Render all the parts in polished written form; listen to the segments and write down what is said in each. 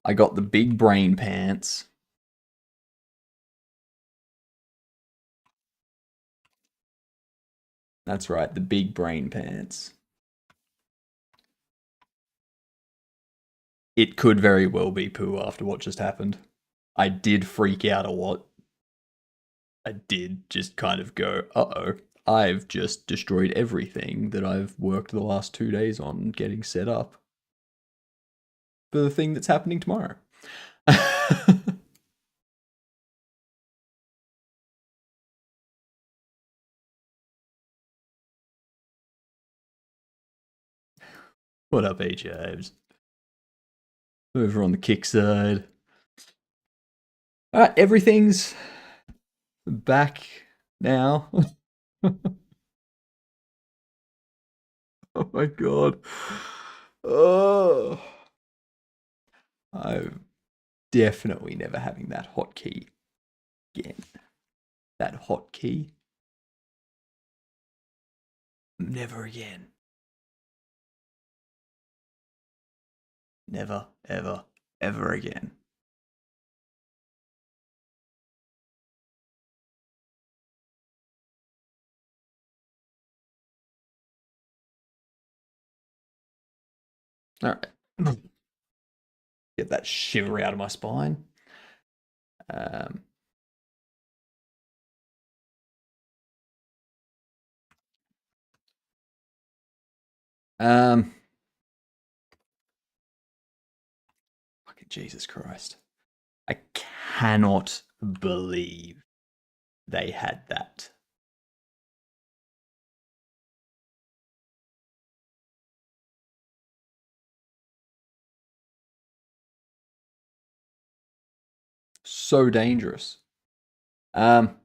I got the big brain pants. That's right, the big brain pants. It could very well be poo after what just happened. I did freak out a lot. I did just kind of go, uh-oh, I've just destroyed everything that I've worked the last 2 days on getting set up for the thing that's happening tomorrow. What up, H-Ives? Over on the kick side. Alright, everything's back now. Oh my god. Oh. I'm definitely never having that hotkey again. That hotkey. Never again. Never, ever, ever again. Alright. Get that shiver out of my spine. Um, um, fucking Jesus Christ. I cannot believe they had that. So dangerous. Um,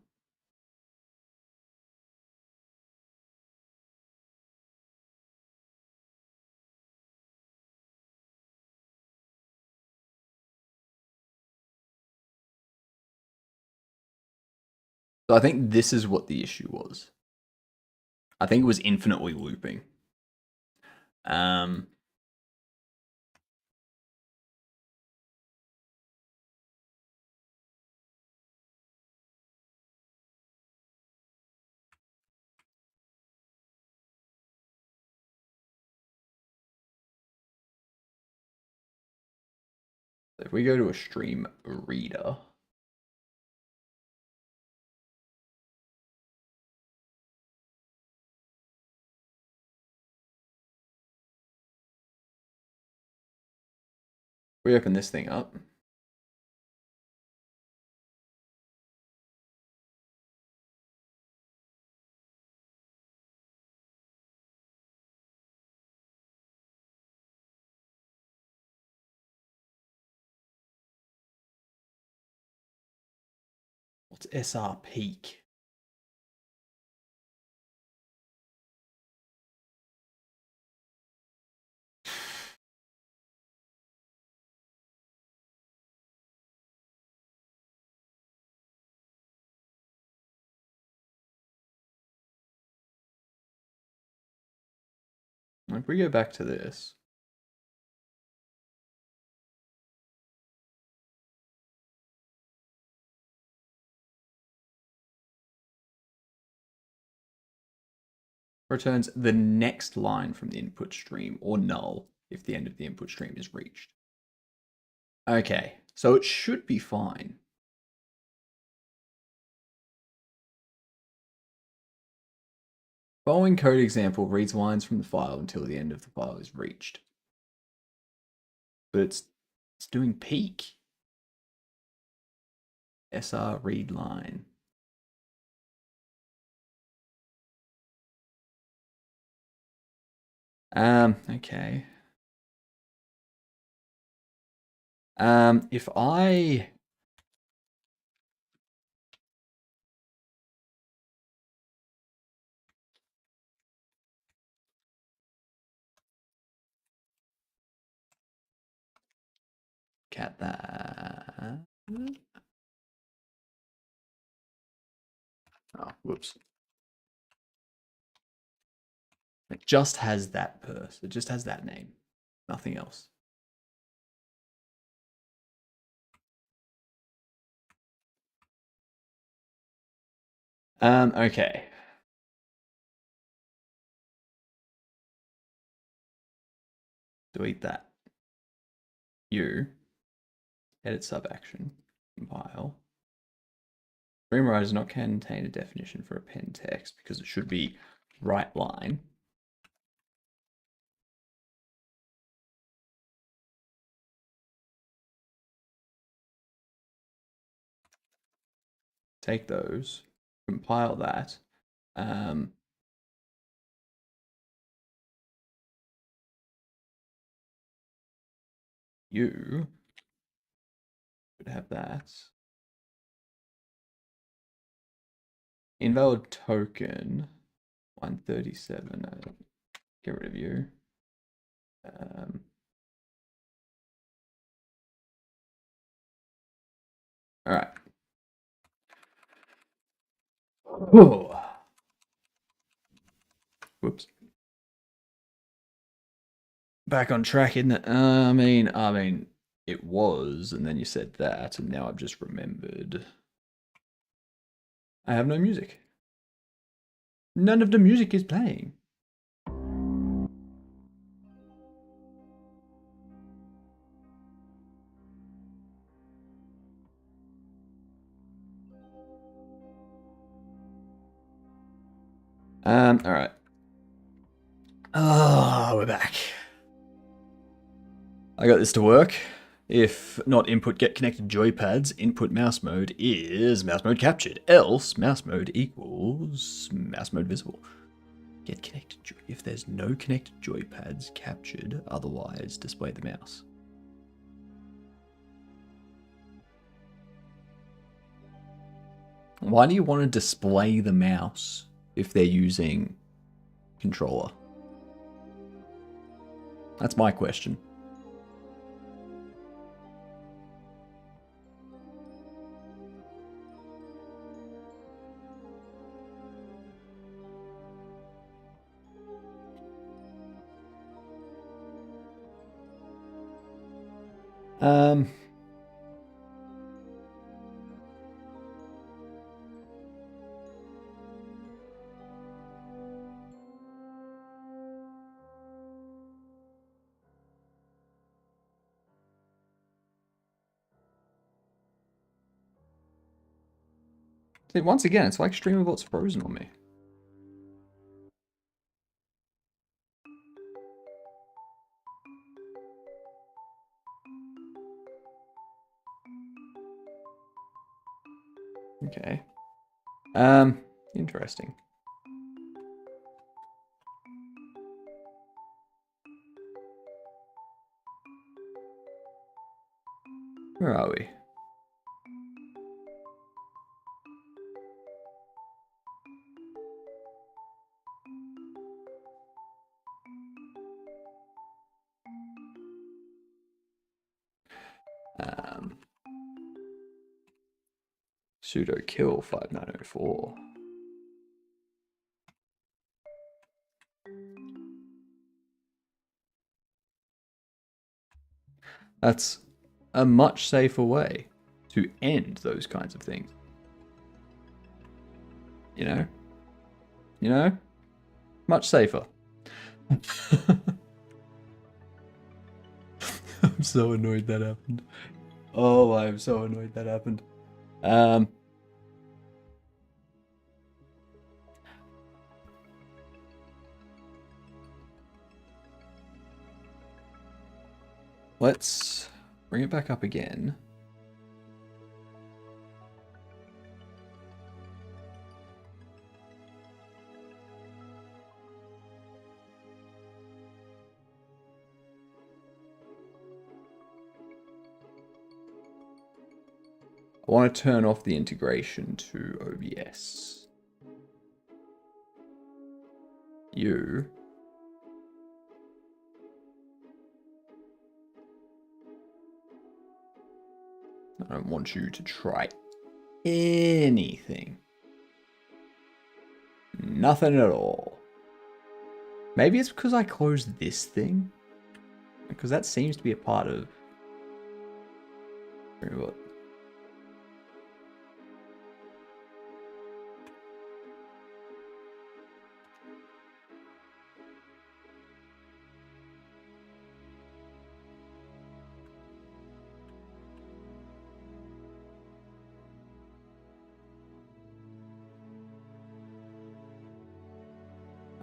so I think this is what the issue was. I think it was infinitely looping. Um, if we go to a stream reader, we open this thing up. What's SR peak? If we go back to this, returns the next line from the input stream or null if the end of the input stream is reached. Okay, so it should be fine. Following code example reads lines from the file until the end of the file is reached. But it's doing peak. SR read line. Okay. If I cat that. Oh, whoops. It just has that purse. It just has that name. Nothing else. Okay. Delete that. You edit sub action. Compile. Streamer does not contain a definition for append text because it should be right line. Take those, compile that. You should have that. Invalid token 137. Get rid of you. All right. Oh. Whoops. Back on track, isn't it? I mean, it was, and then you said that, and now I've just remembered. I have no music. None of the music is playing. All right. Oh, we're back. I got this to work. If not input get connected joypads, input mouse mode is mouse mode captured. Else, mouse mode equals mouse mode visible. Get connected if there's no connected joypads captured, otherwise display the mouse. Why do you want to display the mouse if they're using controller? That's my question. See, once again, it's like Streamabot's frozen on me. Okay. Interesting. Where are we? Sudo kill 5904. That's a much safer way to end those kinds of things. You know? You know? Much safer. I'm so annoyed that happened. Oh, I'm so annoyed that happened. Let's bring it back up again. I want to turn off the integration to OBS. You. I don't want you to try anything. Nothing at all. Maybe it's because I closed this thing. Because that seems to be a part of... What?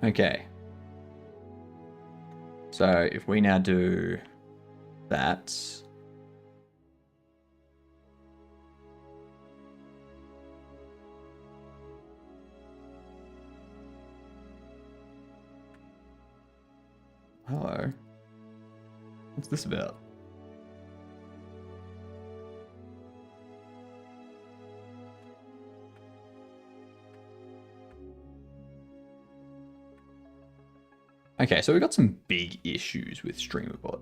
Okay. So if we now do that. Hello. What's this about? Okay, so we've got some big issues with StreamerBot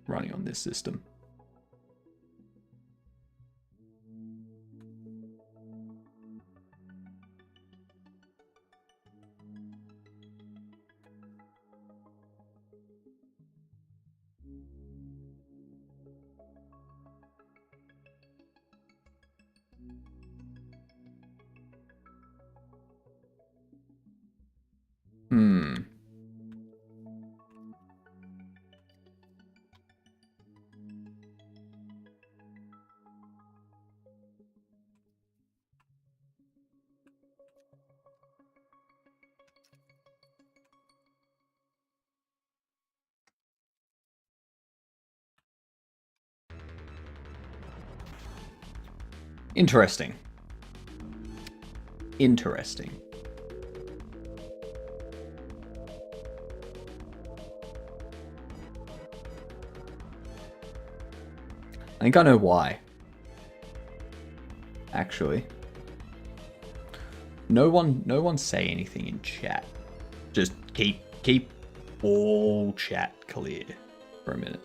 running on this system. Interesting. Interesting. I think I know why. Actually. No one say anything in chat. Just keep all chat clear for a minute.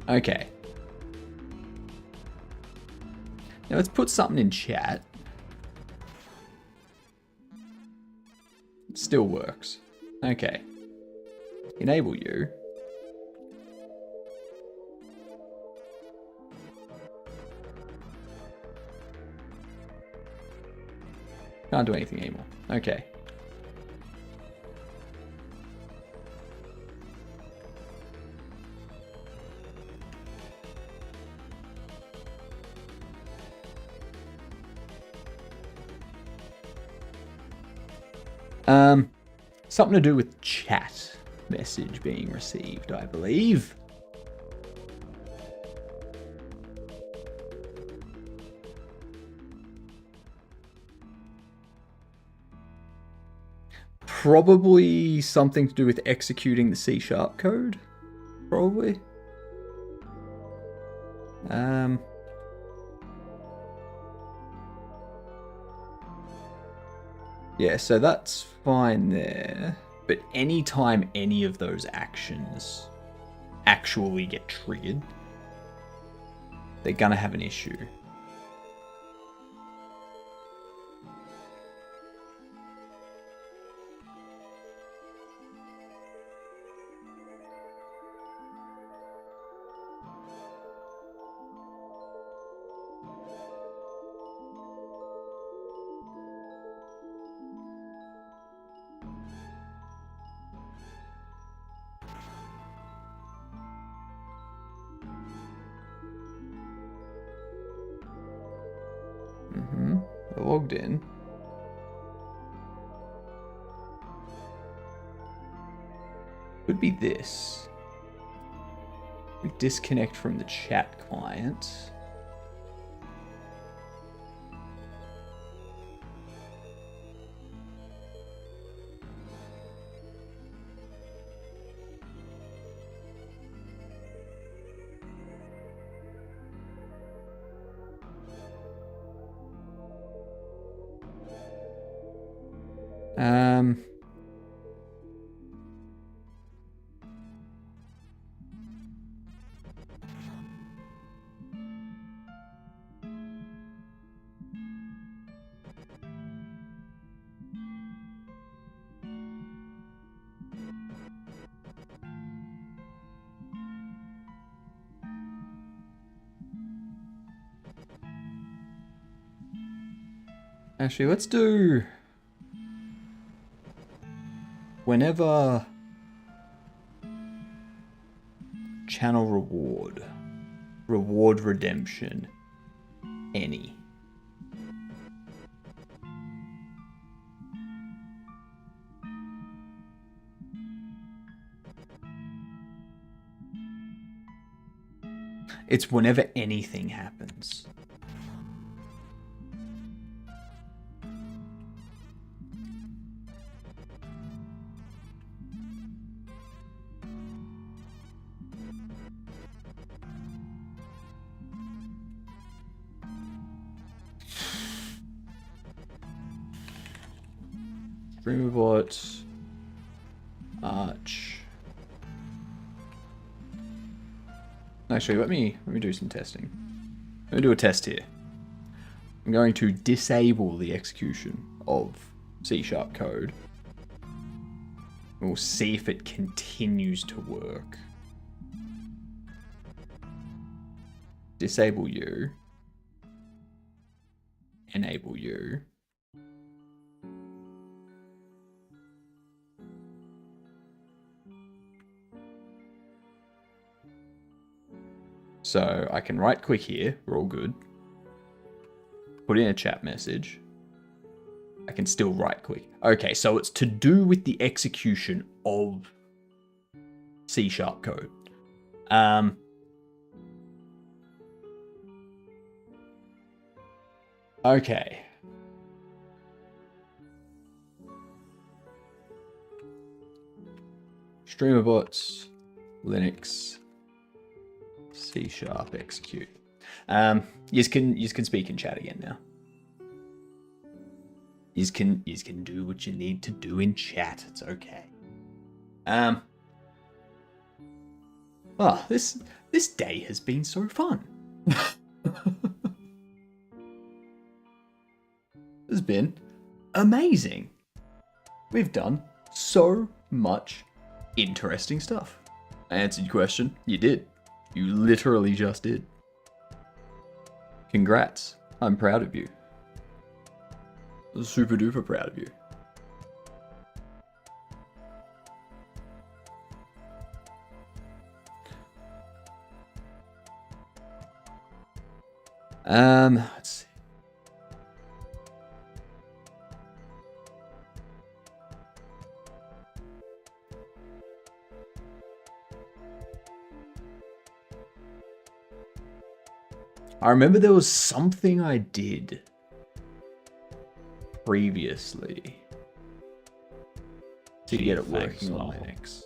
Okay. Now let's put something in chat. It still works. Okay. Enable you. Can't do anything anymore. Okay. Something to do with chat message being received, I believe. Probably something to do with executing the C# code. Probably. Yeah, so that's fine there. But anytime any of those actions actually get triggered, they're gonna have an issue. They're logged in. Could be this. We disconnect from the chat client. Actually, let's do whenever channel reward redemption, any. It's whenever anything happens. Streamerbot, Arch. Actually, let me do some testing. Let me do a test here. I'm going to disable the execution of C# code. We'll see if it continues to work. Disable you. Enable you. So I can right click here, we're all good. Put in a chat message. I can still right click. Okay, so it's to do with the execution of C# code. Okay. Streamerbots, Linux, C# execute. You can speak in chat again now. You can do what you need to do in chat. It's okay. Oh, this day has been so fun. It's been amazing. We've done so much interesting stuff. I answered your question. You did. You literally just did. Congrats. I'm proud of you. Super duper proud of you. Let's see. I remember there was something I did previously to get it working on Linux.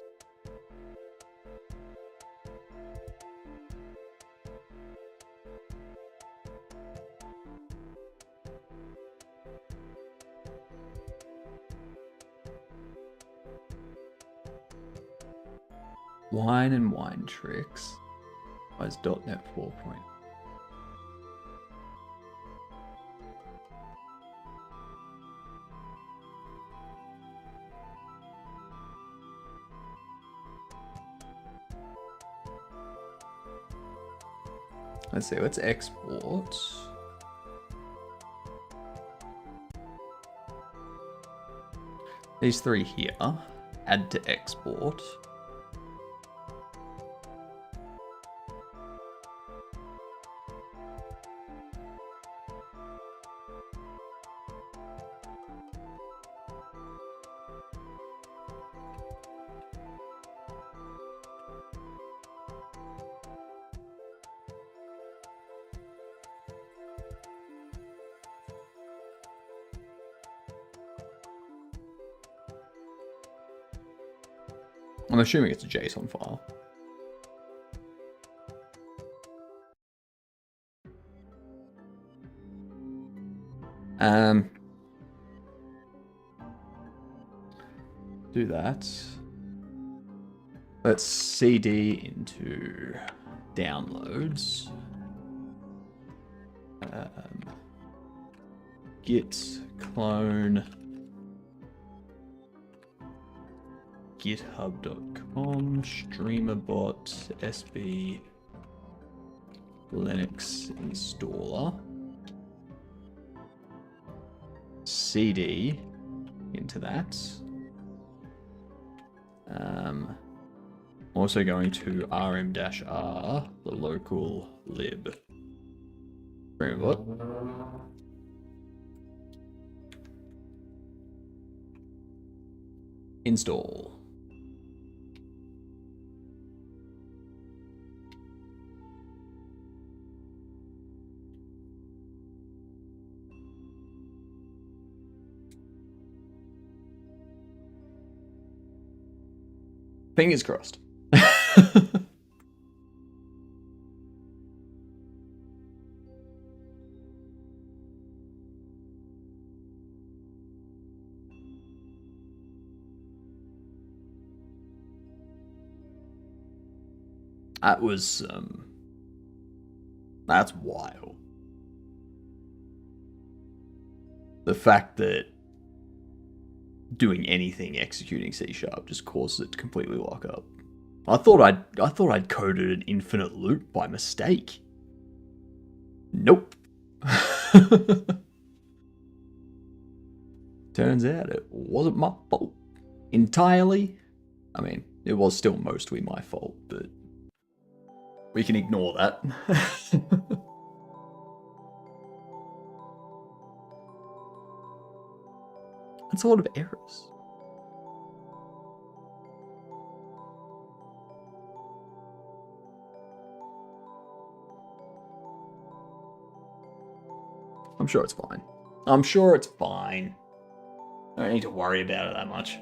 Wine and Wine Tricks. Why is .NET 4 point? Let's see, let's export. These three here, add to export. I'm assuming it's a JSON file. Do that. Let's CD into downloads. Git clone github.com streamerbot sb Linux installer. CD into that. Also going to rm-r, the local lib. Wait, what? Install. Fingers crossed. That was, that's wild. The fact that doing anything executing C# just causes it to completely lock up. I thought I'd coded an infinite loop by mistake. Nope. Turns out it wasn't my fault entirely. I mean, it was still mostly my fault, but we can ignore that. That's a lot of errors. I'm sure it's fine. I'm sure it's fine. I don't need to worry about it that much.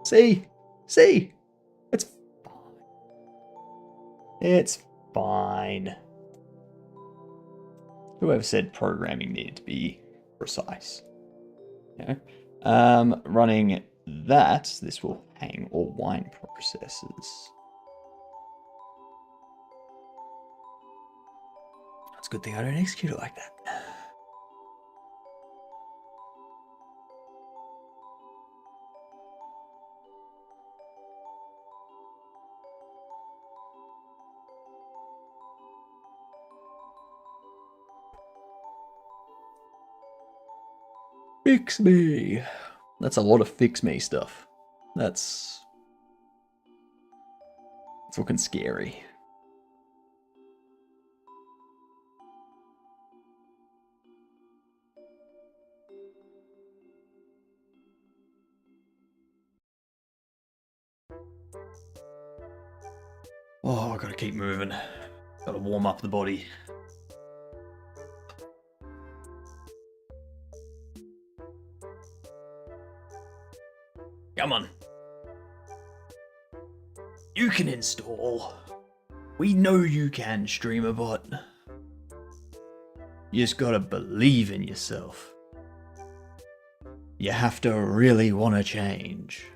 See? It's fine. It's fine. Whoever said programming needed to be precise? Yeah. Running that, this will hang all wine processes. It's a good thing I don't execute it like that. Fix me. That's a lot of fix me stuff. That's looking scary. Oh, I gotta keep moving. Gotta warm up the body. Come on. You can install. We know you can, StreamerBot. You just gotta believe in yourself. You have to really want to change.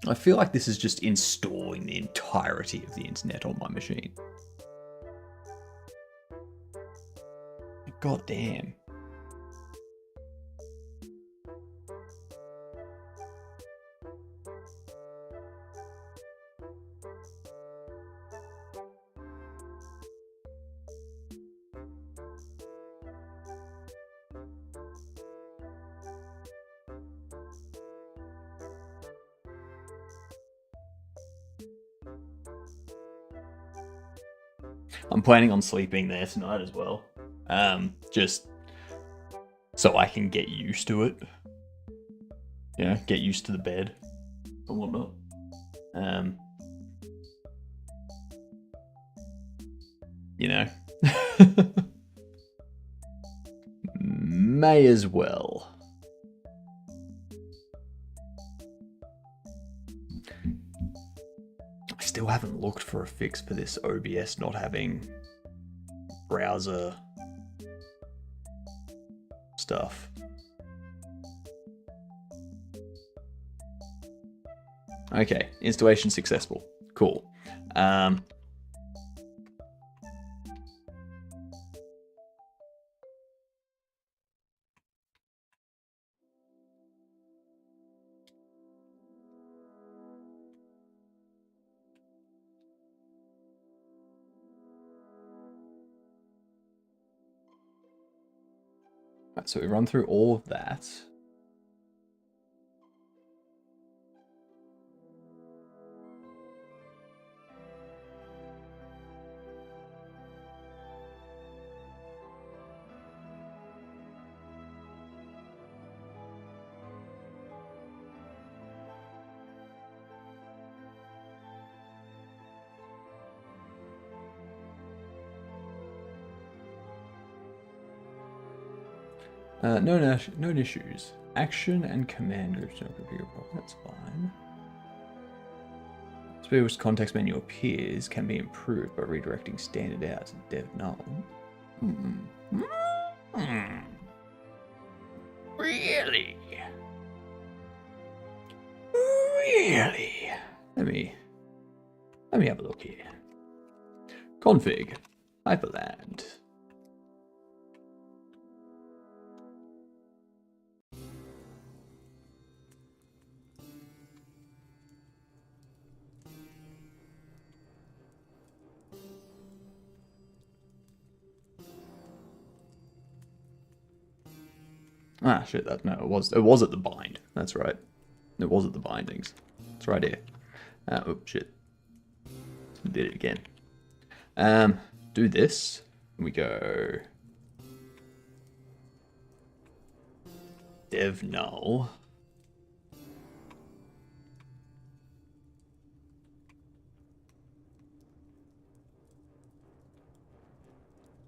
I feel like this is just installing the entirety of the internet on my machine. God damn. I'm planning on sleeping there tonight as well. Just so I can get used to it. You know, get used to the bed and whatnot. You know. May as well. I still haven't looked for a fix for this OBS not having browser stuff. Okay, installation successful. Cool. Right, so we run through all of that. No issues. Action and command groups don't configure properly. That's fine. Speed's context menu appears can be improved by redirecting standard out to dev null. Really? Really? Let me have a look here. Config. Hyprland. Ah, shit, no, it was at the bind. That's right. It was at the bindings. It's right here. Oh, shit. Did it again. Do this. We go... Dev null.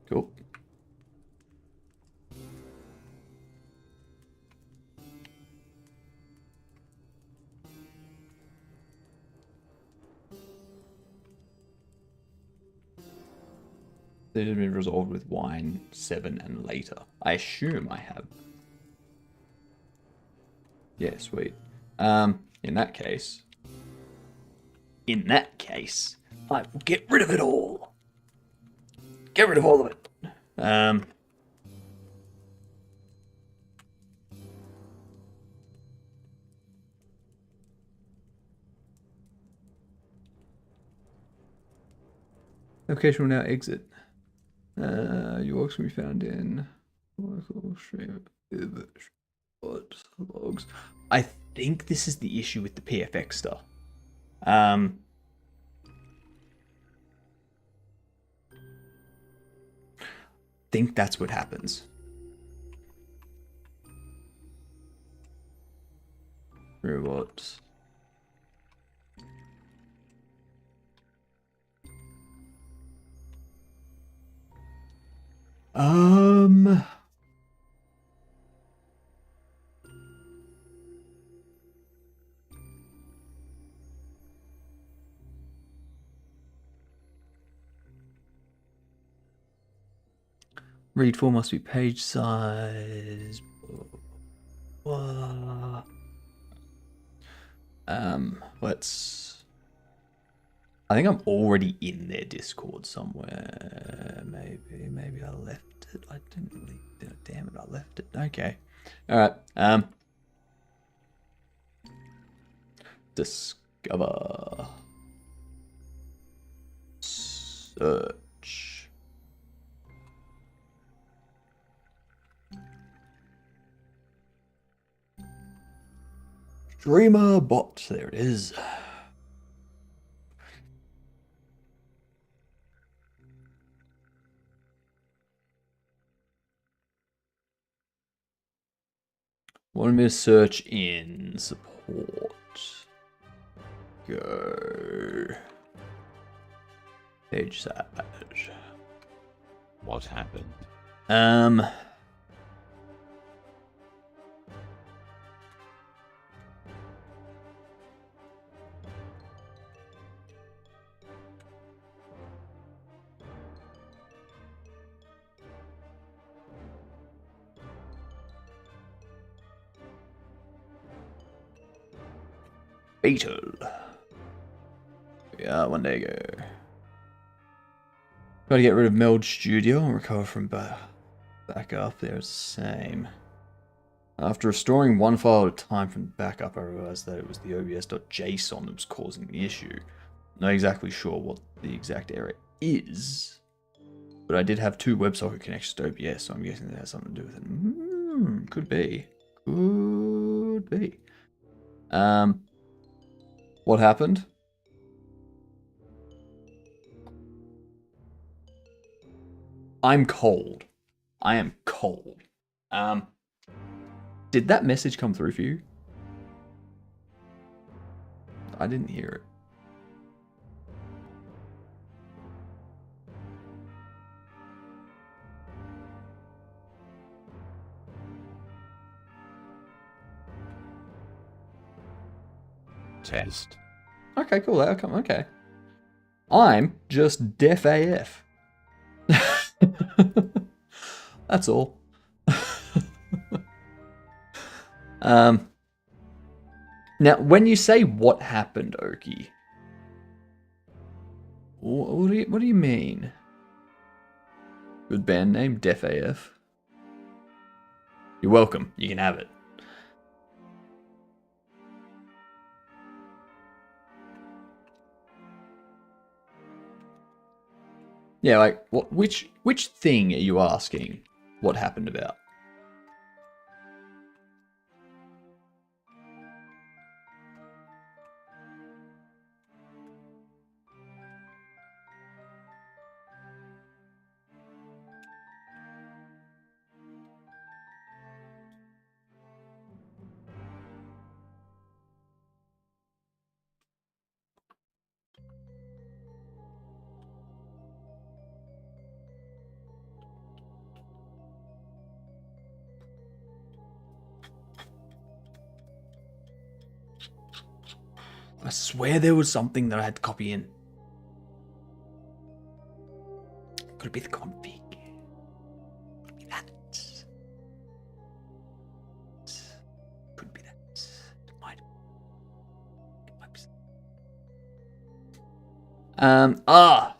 Cool. It has been resolved with wine 7 and later. I assume I have. Yeah, sweet. In that case, I will get rid of it all. Get rid of all of it. Application will now exit. Your works can be found in local stream logs. I think this is the issue with the PFX stuff. Think that's what happens. Robots. Read form must be page size. Let's... I think I'm already in their Discord somewhere. Maybe I left it. I didn't really... Damn it, I left it. Okay. Alright. Discover. Search. Streamer bot. There it is. Want me to search in support? Go. Page size. What happened? Beetle. Yeah, one day ago. Got to get rid of Meld Studio and recover from back up. There's the same. After restoring one file at a time from backup, I realized that it was the obs.json that was causing the issue. Not exactly sure what the exact error is, but I did have 2 WebSocket connections to OBS, so I'm guessing that has something to do with it. Could be. Could be. What happened? I'm cold. I am cold. Did that message come through for you? I didn't hear it. Test. Okay, cool. That'll come. Okay. I'm just deaf AF. That's all. Now, when you say what happened, Oki, what do you mean? Good band name, Def AF. You're welcome. You can have it. Yeah, like which thing are you asking? What happened about? I swear there was something that I had to copy in. Could it be the config? Could be that. Could be that. It might be.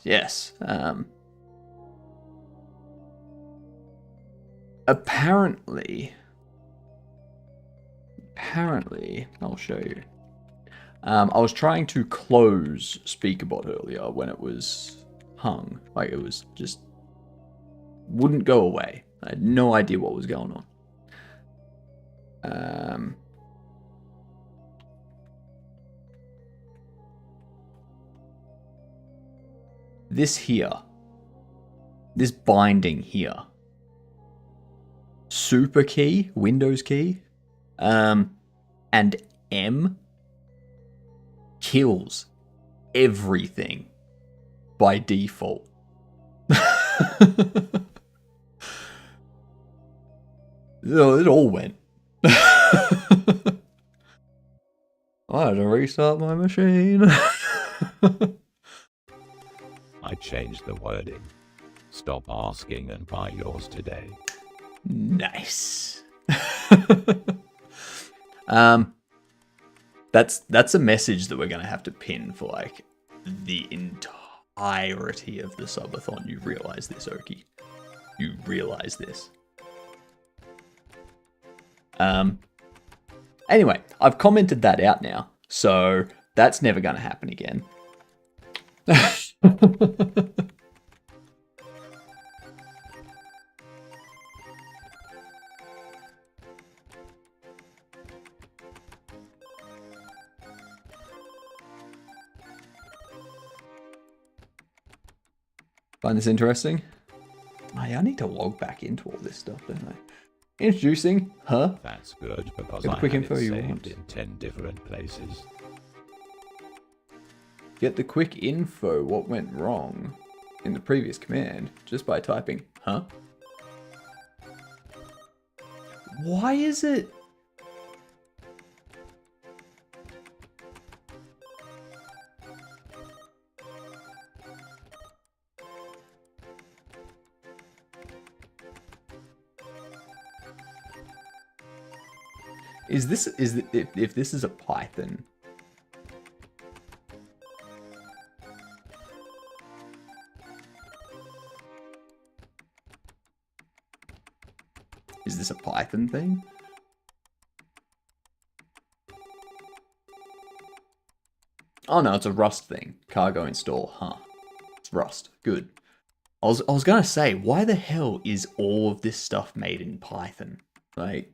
Yes. Apparently, I'll show you. I was trying to close SpeakerBot earlier when it was hung. Like, it was just wouldn't go away. I had no idea what was going on. This here. This binding here. Super key, Windows key, and M kills everything by default. It all went. I had to restart my machine. I changed the wording. Stop asking and buy yours today. Nice. That's a message that we're gonna have to pin for like the entirety of the subathon. You realize this, Oki? You realize this? Anyway, I've commented that out now, so that's never gonna happen again. Find this interesting? I need to log back into all this stuff, don't I? Introducing, huh? That's good because Get the I quick have info it you saved want. in 10 different places. Get the quick info what went wrong in the previous command just by typing, huh? Why is it? If this is a Python? Is this a Python thing? Oh no, it's a Rust thing. Cargo install, huh? It's Rust. Good. I was gonna say, why the hell is all of this stuff made in Python? Like,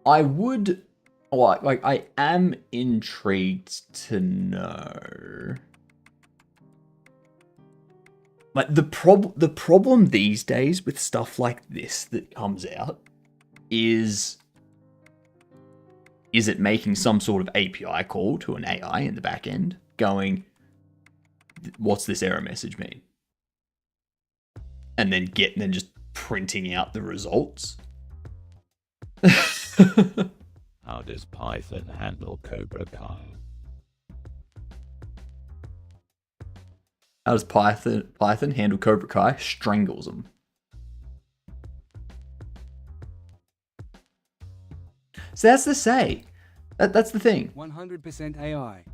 I would, like, I am intrigued to know. Like, the problem these days with stuff like this that comes out is it making some sort of API call to an AI in the back end going, what's this error message mean? And then just printing out the results. How does Python handle Cobra Kai? How does Python handle Cobra Kai? Strangles them. So that's the say. That's the thing. 100% AI.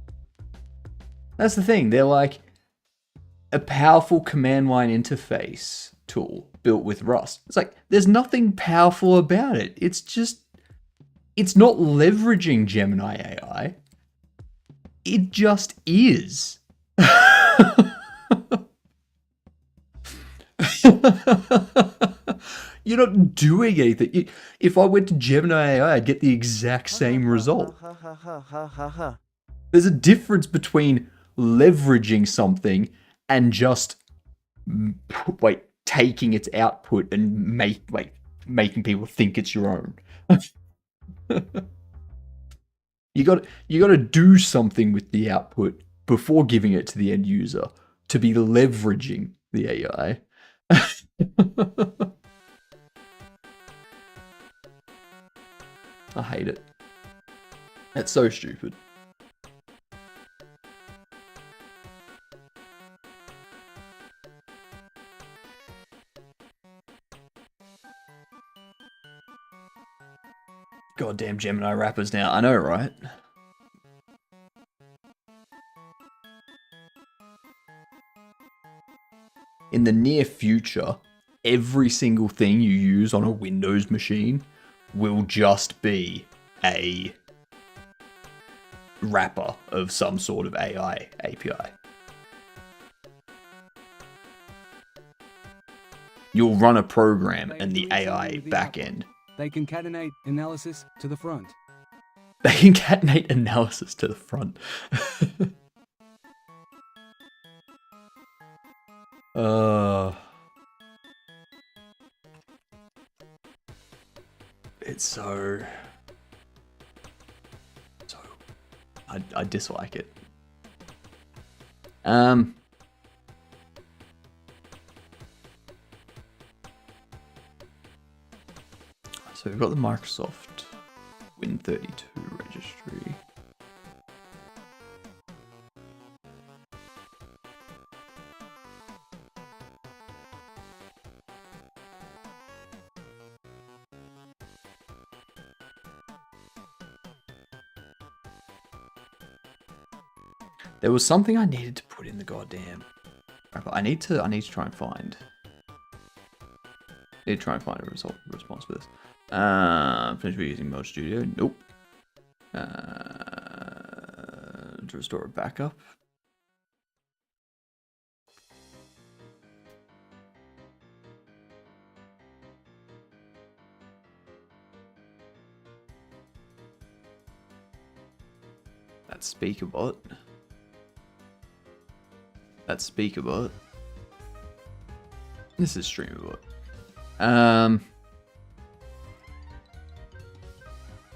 That's the thing. They're like a powerful command line interface tool built with Rust. It's like, there's nothing powerful about it. It's just, it's not leveraging Gemini AI. It just is. You're not doing anything. If I went to Gemini AI, I'd get the exact same result. There's a difference between leveraging something and just taking its output and making people think it's your own. You got to do something with the output before giving it to the end user to be leveraging the AI. I hate it. It's so stupid. Goddamn Gemini rappers now. I know, right? In the near future, every single thing you use on a Windows machine will just be a wrapper of some sort of AI API. You'll run a program and the AI backend. They concatenate analysis to the front. They concatenate analysis to the front. It's so I dislike it. So we've got the Microsoft Win32 registry. There was something I needed to put in the goddamn. I need to try and find. Need to try and find a response for this. Finish using Mode Studio. Nope. To restore a backup. That's SpeakerBot. That's SpeakerBot. This is StreamerBot.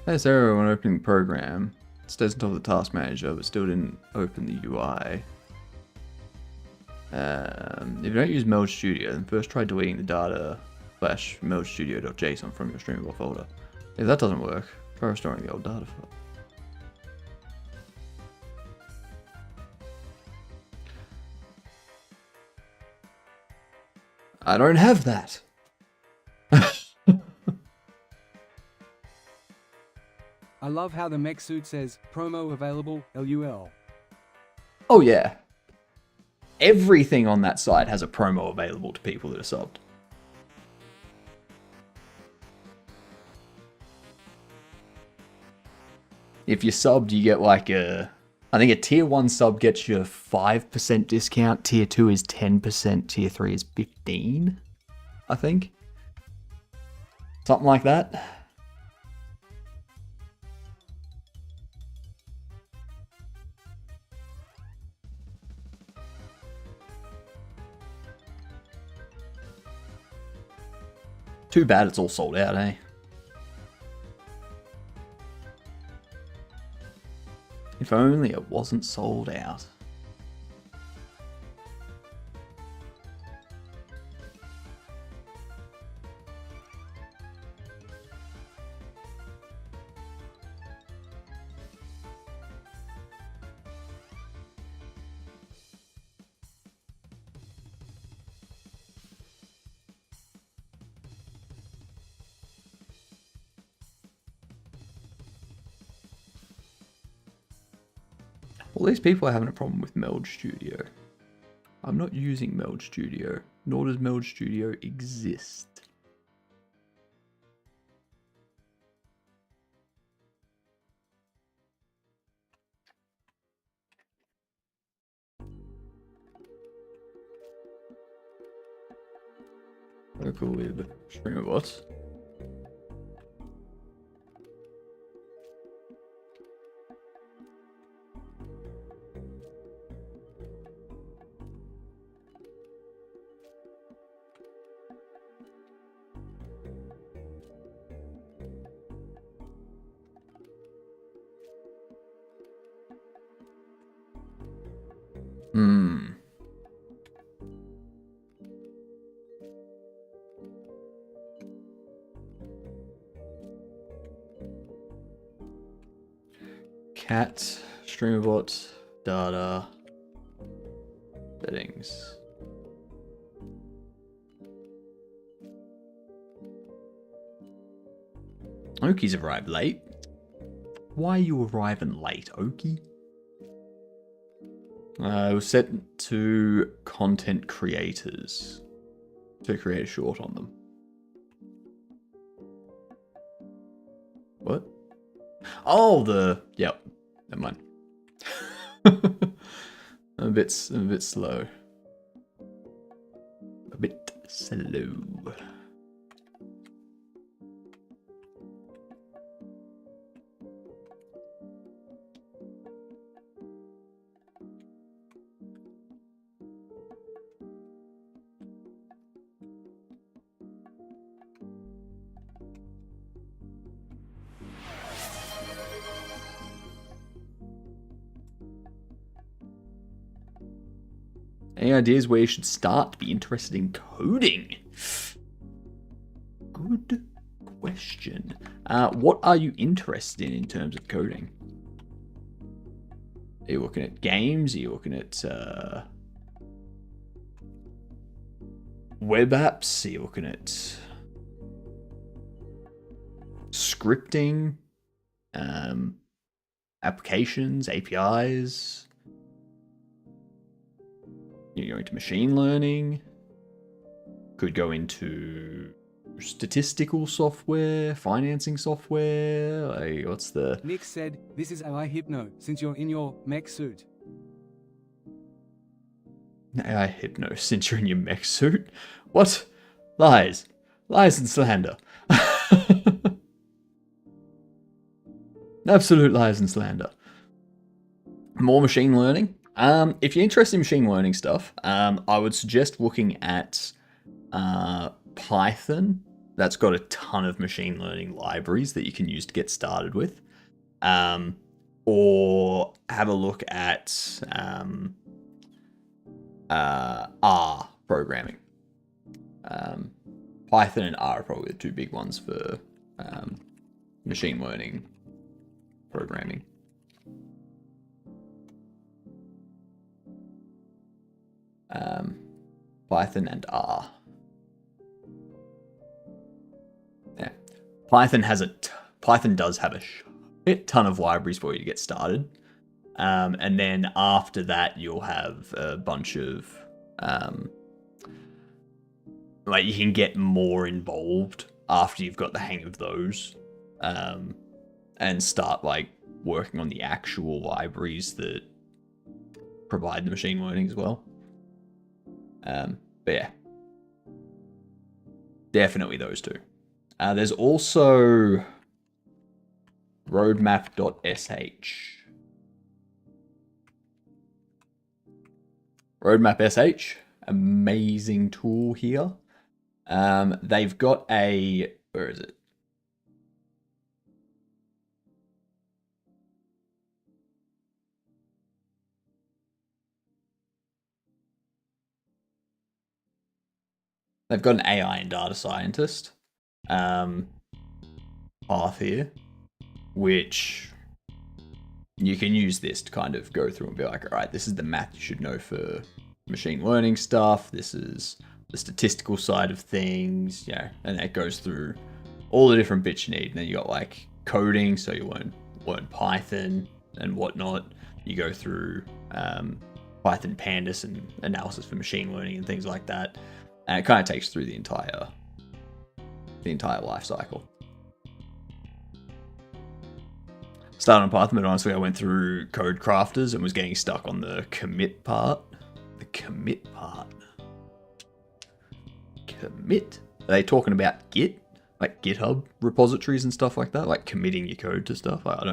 There's error when opening the program. It stays on top of the task manager, but still didn't open the UI. If you don't use Meld Studio, then first try deleting the data /meldstudio.json from your StreamerBot folder. If that doesn't work, try restoring the old data file. I don't have that. I love how the mech suit says promo available LUL. Oh yeah. Everything on that site has a promo available to people that are subbed. If you're subbed, you get like a I think a tier 1 sub gets you a 5% discount, tier 2 is 10%, tier 3 is 15, I think. Something like that. Too bad it's all sold out, eh? If only it wasn't sold out. Well, these people are having a problem with Meld Studio. I'm not using Meld Studio, nor does Meld Studio exist. Local with streamer bots. Cat, streamerbot, data, settings. Oki's arrived late. Why are you arriving late, Oki? It was set to content creators to create a short on them. What? Oh, yep. Never mind. I'm a bit slow. A bit slow. Any ideas where you should start to be interested in coding? Good question. What are you interested in terms of coding? Are you looking at games? Are you looking at web apps? Are you looking at scripting? Applications? APIs? You're going to machine learning. Could go into statistical software, financing software. Like, what's the... Nick said, this is AI Hypno, since you're in your mech suit. AI Hypno, since you're in your mech suit? What? Lies. Lies and slander. Absolute lies and slander. More machine learning. If you're interested in machine learning stuff, I would suggest looking at Python. That's got a ton of machine learning libraries that you can use to get started with. Or have a look at R programming. Python and R are probably the two big ones for machine learning programming. Python and R. Yeah, Python does have a shit ton of libraries for you to get started, and then after that you'll have a bunch of like you can get more involved after you've got the hang of those, and start like working on the actual libraries that provide the machine learning as well. But yeah, definitely those two. There's also roadmap.sh. Roadmap.sh, amazing tool here. They've got a, where is it? They've got an AI and data scientist path here, which you can use this to kind of go through and be like, all right, this is the math you should know for machine learning stuff. This is the statistical side of things, yeah, and it goes through all the different bits you need. And then you got like coding, so you learn Python and whatnot. You go through Python pandas and analysis for machine learning and things like that. And it kind of takes through the entire life cycle. Started on Python, but honestly, I went through code crafters and was getting stuck on the commit part. The commit part. Commit? Are they talking about Git? Like GitHub repositories and stuff like that? Like committing your code to stuff? Like, I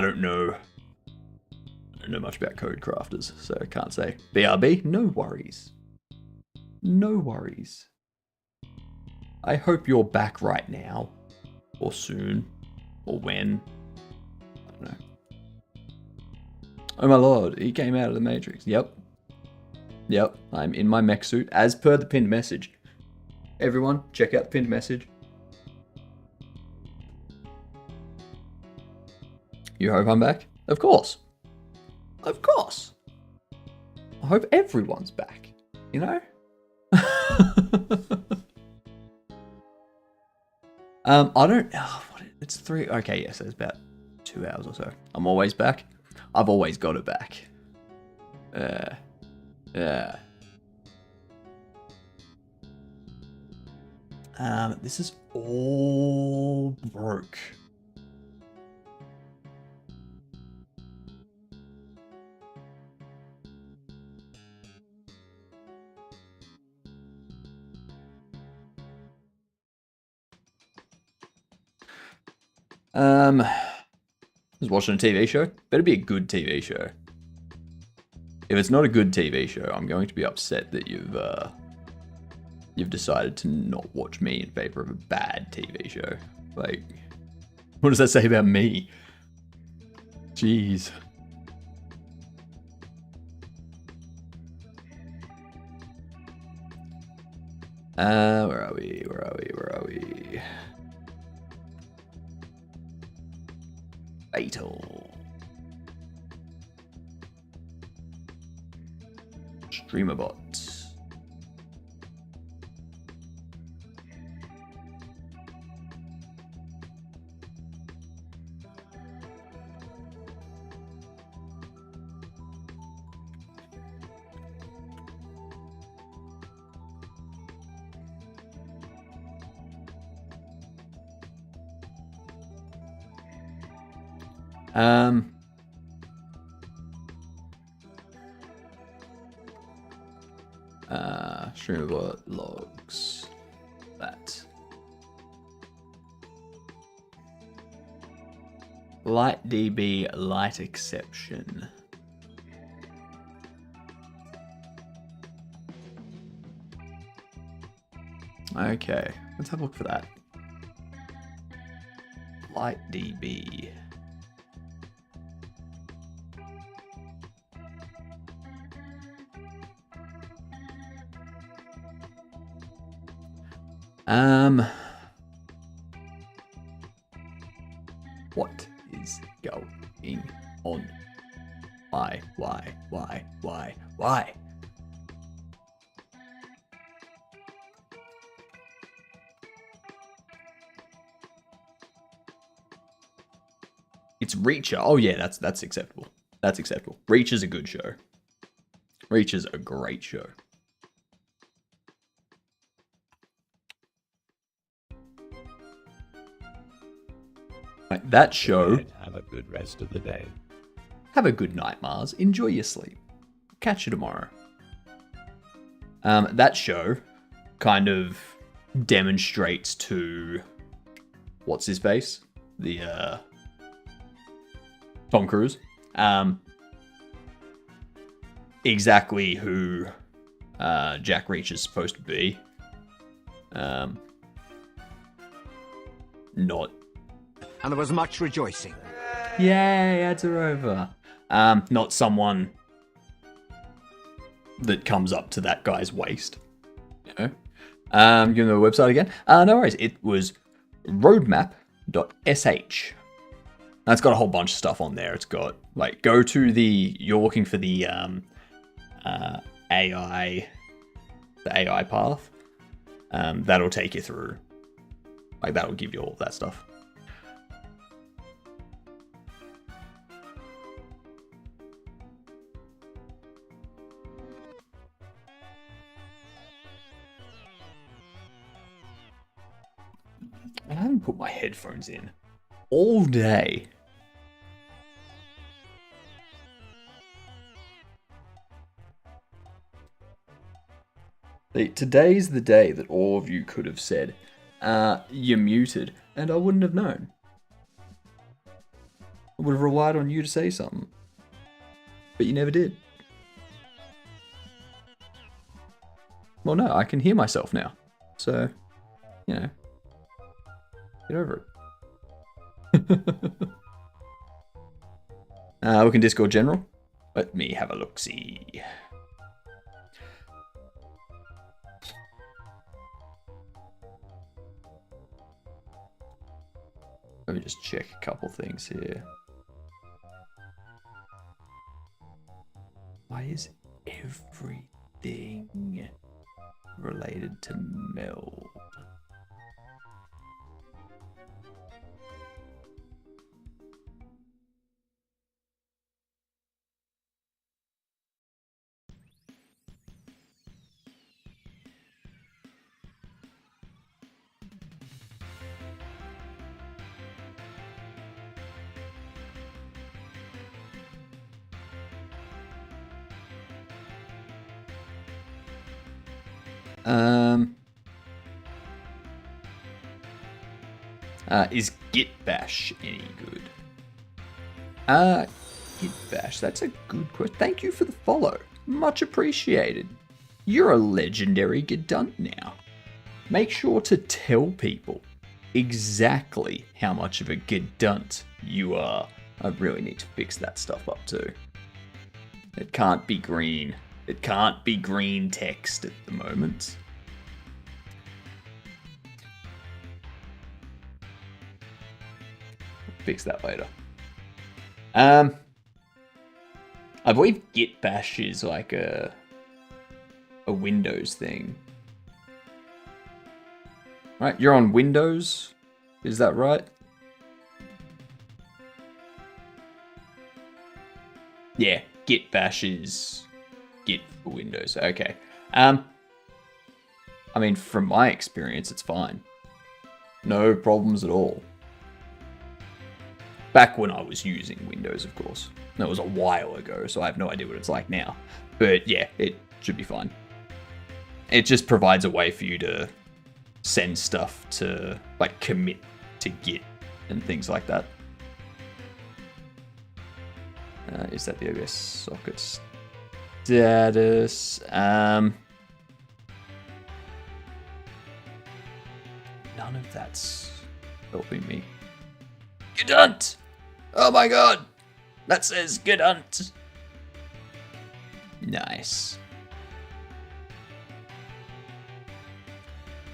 don't know. I don't know much about code crafters, so I can't say. BRB, no worries. No worries. I hope you're back right now. Or soon. Or when. I don't know. Oh my lord, he came out of the Matrix. Yep. Yep, I'm in my mech suit, as per the pinned message. Everyone, check out the pinned message. You hope I'm back? Of course. Of course. I hope everyone's back, you know? I don't, it's 3, okay, yes, it's about 2 hours or so. I'm always back. I've always got it back. Yeah. This is all broke. I was watching a TV show. Better be a good TV show. If it's not a good TV show, I'm going to be upset that you've decided to not watch me in favor of a bad TV show. Like, what does that say about me? Jeez. Where are we? Fatal. Streamerbot. Streamerbot logs that. LightDB light exception. Okay, let's have a look for that. LightDB. What is going on? Why? It's Reacher. Oh yeah, that's acceptable. That's acceptable. Reacher's a good show. Reacher's a great show. Right, that show. Have a good rest of the day. Have a good night, Mars. Enjoy your sleep. Catch you tomorrow. That show kind of demonstrates to what's his face? The Tom Cruise. Exactly who Jack Reach is supposed to be. Not. And there was much rejoicing. Yay, ads are over. Not someone that comes up to that guy's waist. You know? Give them the website again. No worries. It was roadmap.sh. That's got a whole bunch of stuff on there. It's got, like, go to the, you're looking for the AI path. That'll take you through. Like, that'll give you all of that stuff. I haven't put my headphones in all day. Today's the day that all of you could have said, you're muted, and I wouldn't have known. I would have relied on you to say something. But you never did. Well, no, I can hear myself now. So, you know, get over it. We can Discord general. Let me have a look-see. Let me just check a couple things here. Why is everything related to meld? Is Git Bash any good? Git Bash, that's a good question. Thank you for the follow. Much appreciated. You're a legendary Gedunt now. Make sure to tell people exactly how much of a Gedunt you are. I really need to fix that stuff up too. It can't be green. It can't be green text at the moment. Fix that later. I believe Git Bash is like a Windows thing. Right, you're on Windows? Is that right? Yeah, Git Bash is Git for Windows. Okay. I mean, from my experience, it's fine. No problems at all. Back when I was using Windows, of course. That was a while ago, so I have no idea what it's like now. But yeah, it should be fine. It just provides a way for you to send stuff to, like, commit to Git and things like that. Is that the OBS socket status? None of that's helping me. Gedunt! Oh my god! That says Gedunt! Nice.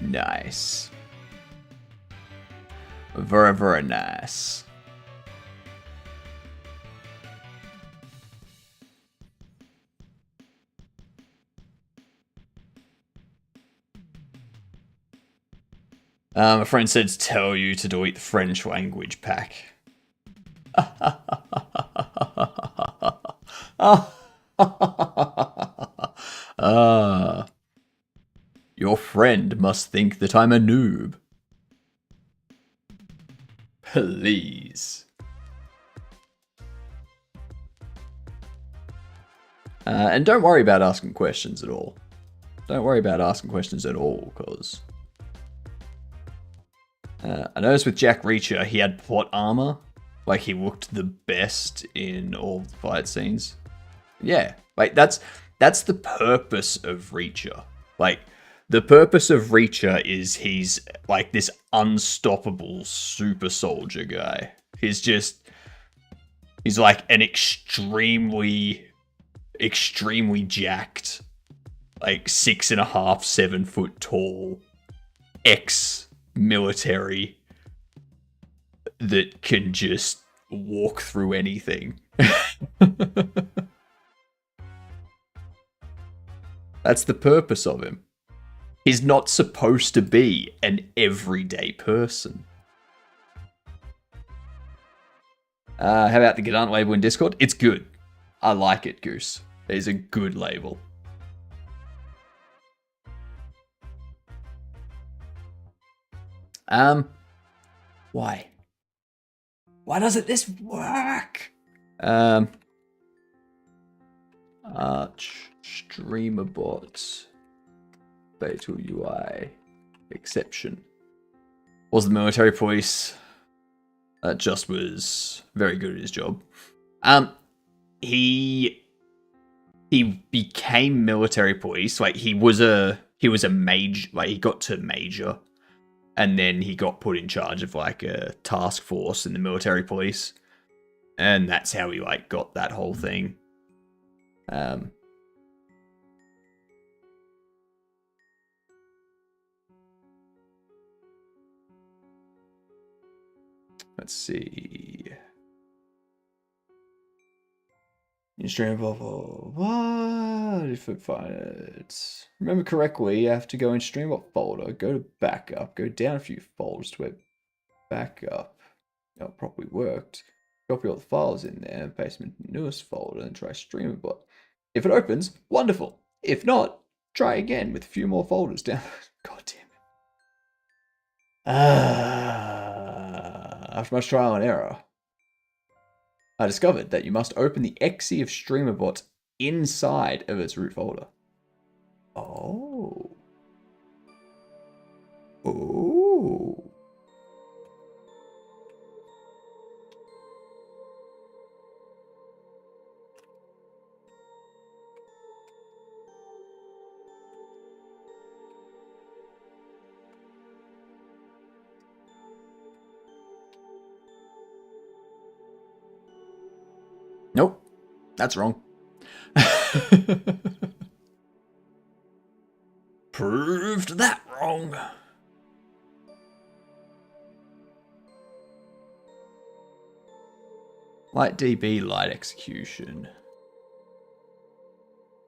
Nice. Very, very nice. A friend said to tell you to delete the French language pack. Your friend must think that I'm a noob. Please. is. And don't worry about asking questions at all. Don't worry about asking questions at all, because I noticed with Jack Reacher, he had plot armor. Like, he looked the best in all the fight scenes. Yeah, like, that's the purpose of Reacher. Like, the purpose of Reacher is he's, like, this unstoppable super soldier guy. He's like an extremely jacked, like 6.5, 7 foot tall, ex-military that can just walk through anything. That's the purpose of him. He's not supposed to be an everyday person. How about the Gardant label in Discord? It's good. I like it, Goose. It's a good label. Why? Why doesn't this work? Arch streamer bots. Fatal UI exception. Was the military police? Just was very good at his job. He became military police. Like, he was a major. Like, he got to major, and then he got put in charge of like a task force in the military police, and that's how he like got that whole thing. Let's see. You stream blah blah blah. If it finds, remember correctly, you have to go in Streambot folder, go to backup, go down a few folders to where backup properly worked. Copy all the files in there, and paste them in the newest folder, and try Streamabot. If it opens, wonderful. If not, try again with a few more folders down. God damn it. After much trial and error, I discovered that you must open the exe of Streamabot inside of its root folder. Oh. Oh. Nope, that's wrong. Proved that wrong. Light DB, light execution.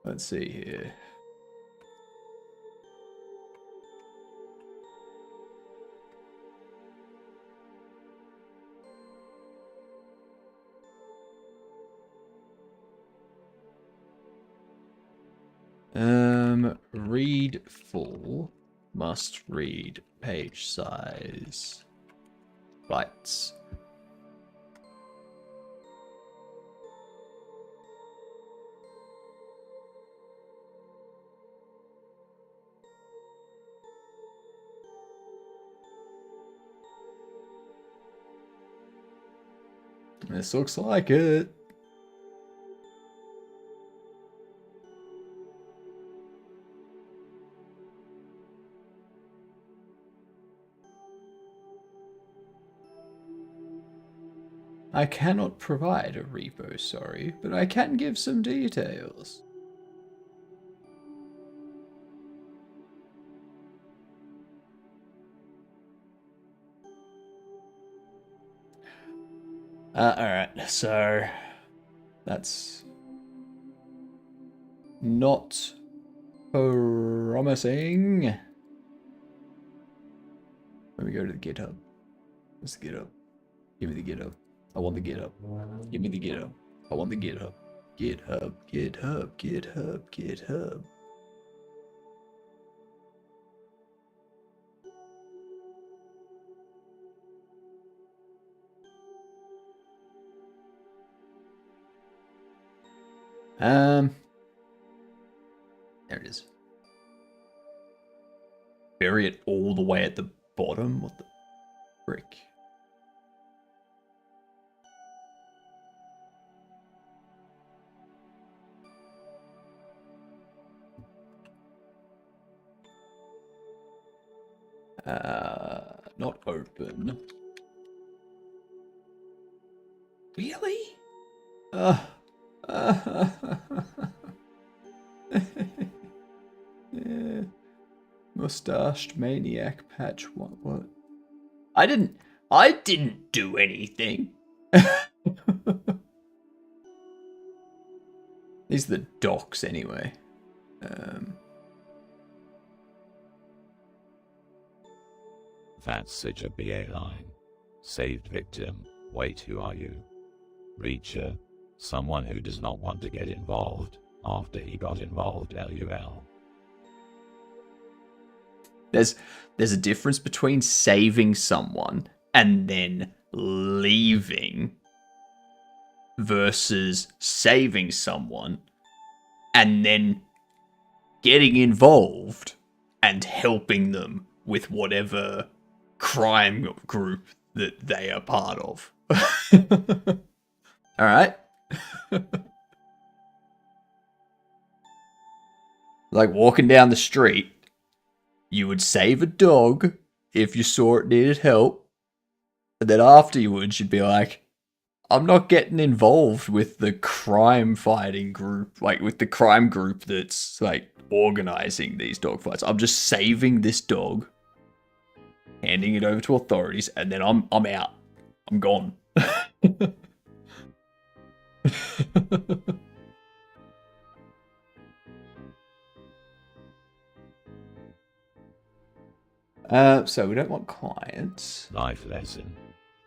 Let's see here. Read full. Must read page size. Bytes. This looks like it. I cannot provide a repo, sorry, but I can give some details. Alright, so that's not promising. Let me go to the GitHub. What's the GitHub? Give me the GitHub. I want the GitHub. Give me the GitHub. I want the GitHub. GitHub, GitHub, GitHub, GitHub. There it is. Bury it all the way at the bottom? What the frick? Not open. Really? Yeah. Mustached maniac patch. What? I didn't do anything. These are the docs anyway. That's such a BA line. Saved victim. Wait, who are you? Reacher. Someone who does not want to get involved after he got involved, LUL. There's a difference between saving someone and then leaving versus saving someone and then getting involved and helping them with whatever crime group that they are part of. All right. Like walking down the street, you would save a dog if you saw it needed help. And then afterwards, you'd be like, I'm not getting involved with the crime fighting group, like with the crime group that's like organizing these dog fights. I'm just saving this dog, handing it over to authorities, and then I'm out. I'm gone. So we don't want clients. Life lesson.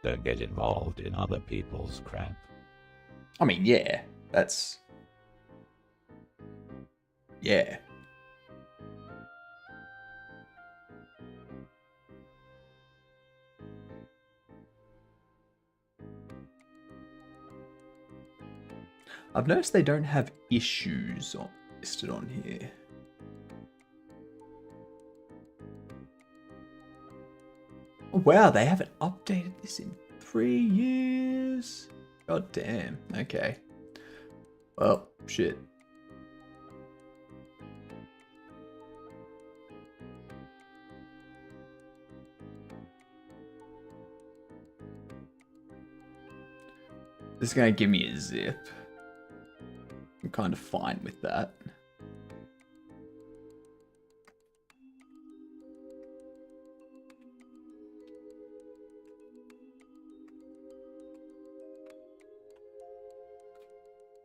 Don't get involved in other people's crap. I mean, yeah, that's... Yeah. I've noticed they don't have issues listed on here. Oh, wow, they haven't updated this in 3 years. God damn. Okay. Well, shit. This is going to give me a zip. I'm kind of fine with that.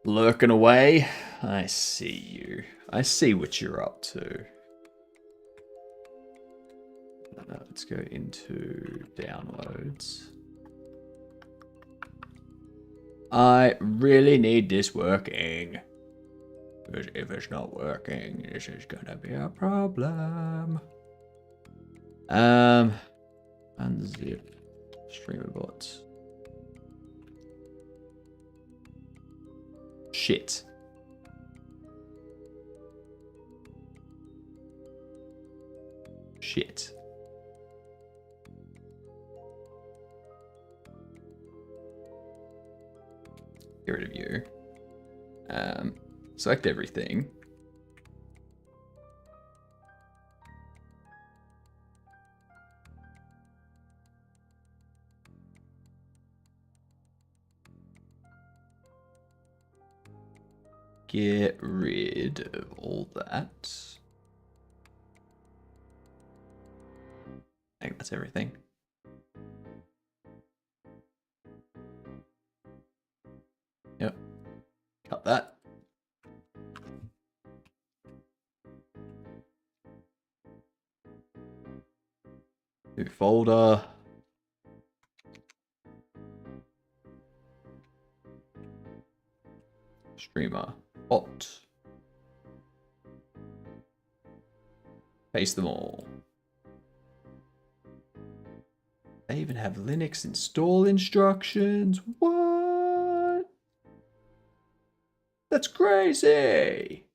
Lurking away. I see you. I see what you're up to. Let's go into downloads. I really need this working. Because if it's not working, this is gonna be a problem. Unzip streamer bots. Shit. Shit. Get rid of you. Select everything. Get rid of all that. I think that's everything. Yep. Cut that. New folder. Streamer. Bot. Paste them all. They even have Linux install instructions. What? That's crazy.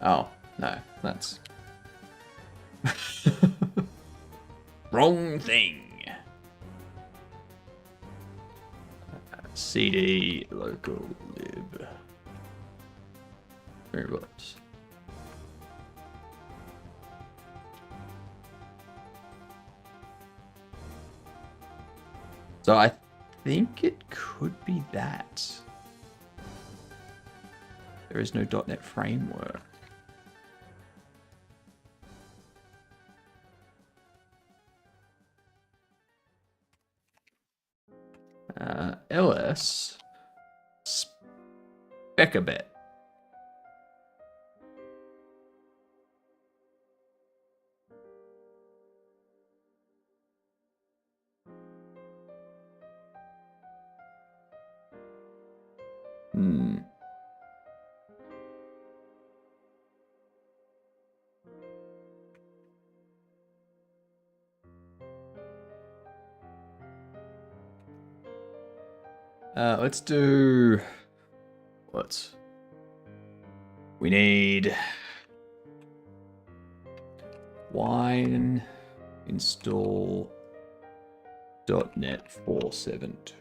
Oh, no, that's wrong thing. CD local lib. Variables. So I think it could be that. There is no .NET framework. LS Specabet. Let's do what? We need wine install .NET 472.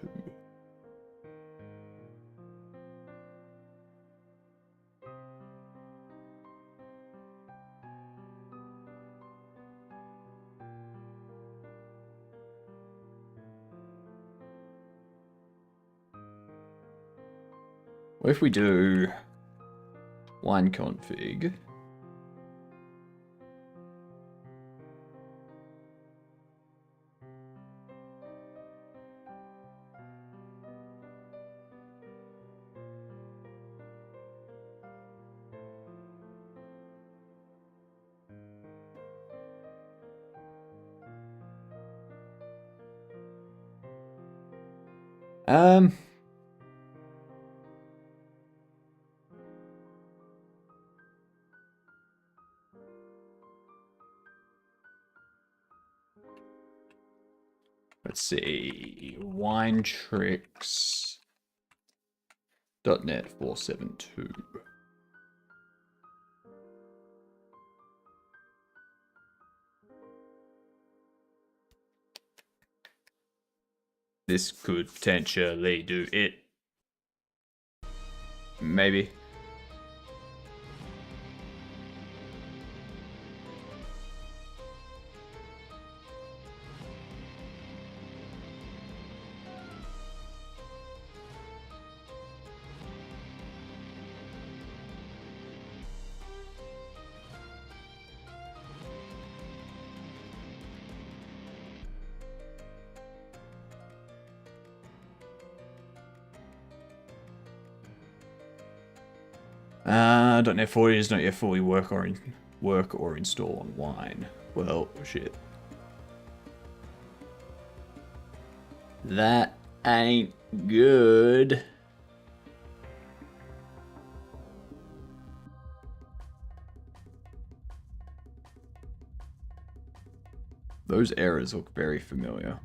What if we do wine config? Let's see, wine tricks .NET 472. This could potentially do it. Maybe. .NET 40 is not yet fully work or install on wine. Well, shit. That ain't good. Those errors look very familiar.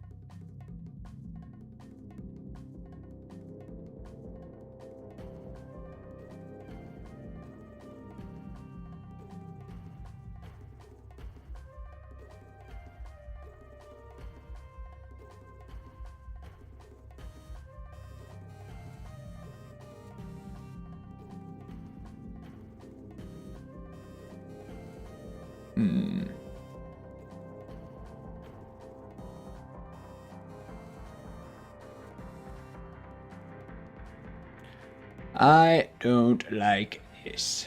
I don't like this.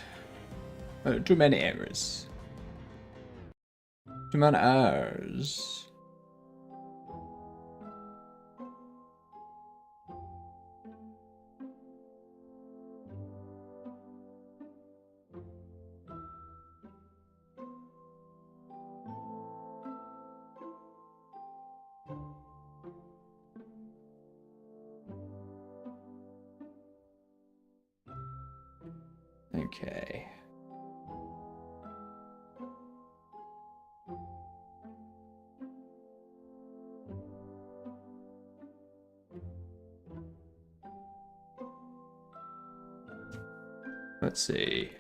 Too many errors. Too many errors. Okay. Let's see.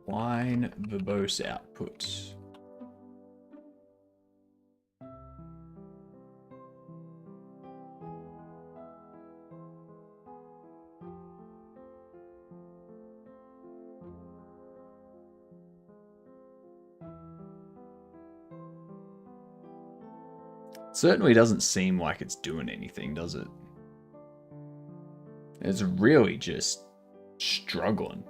Wine verbose output. Certainly doesn't seem like it's doing anything, does it? It's really just struggling.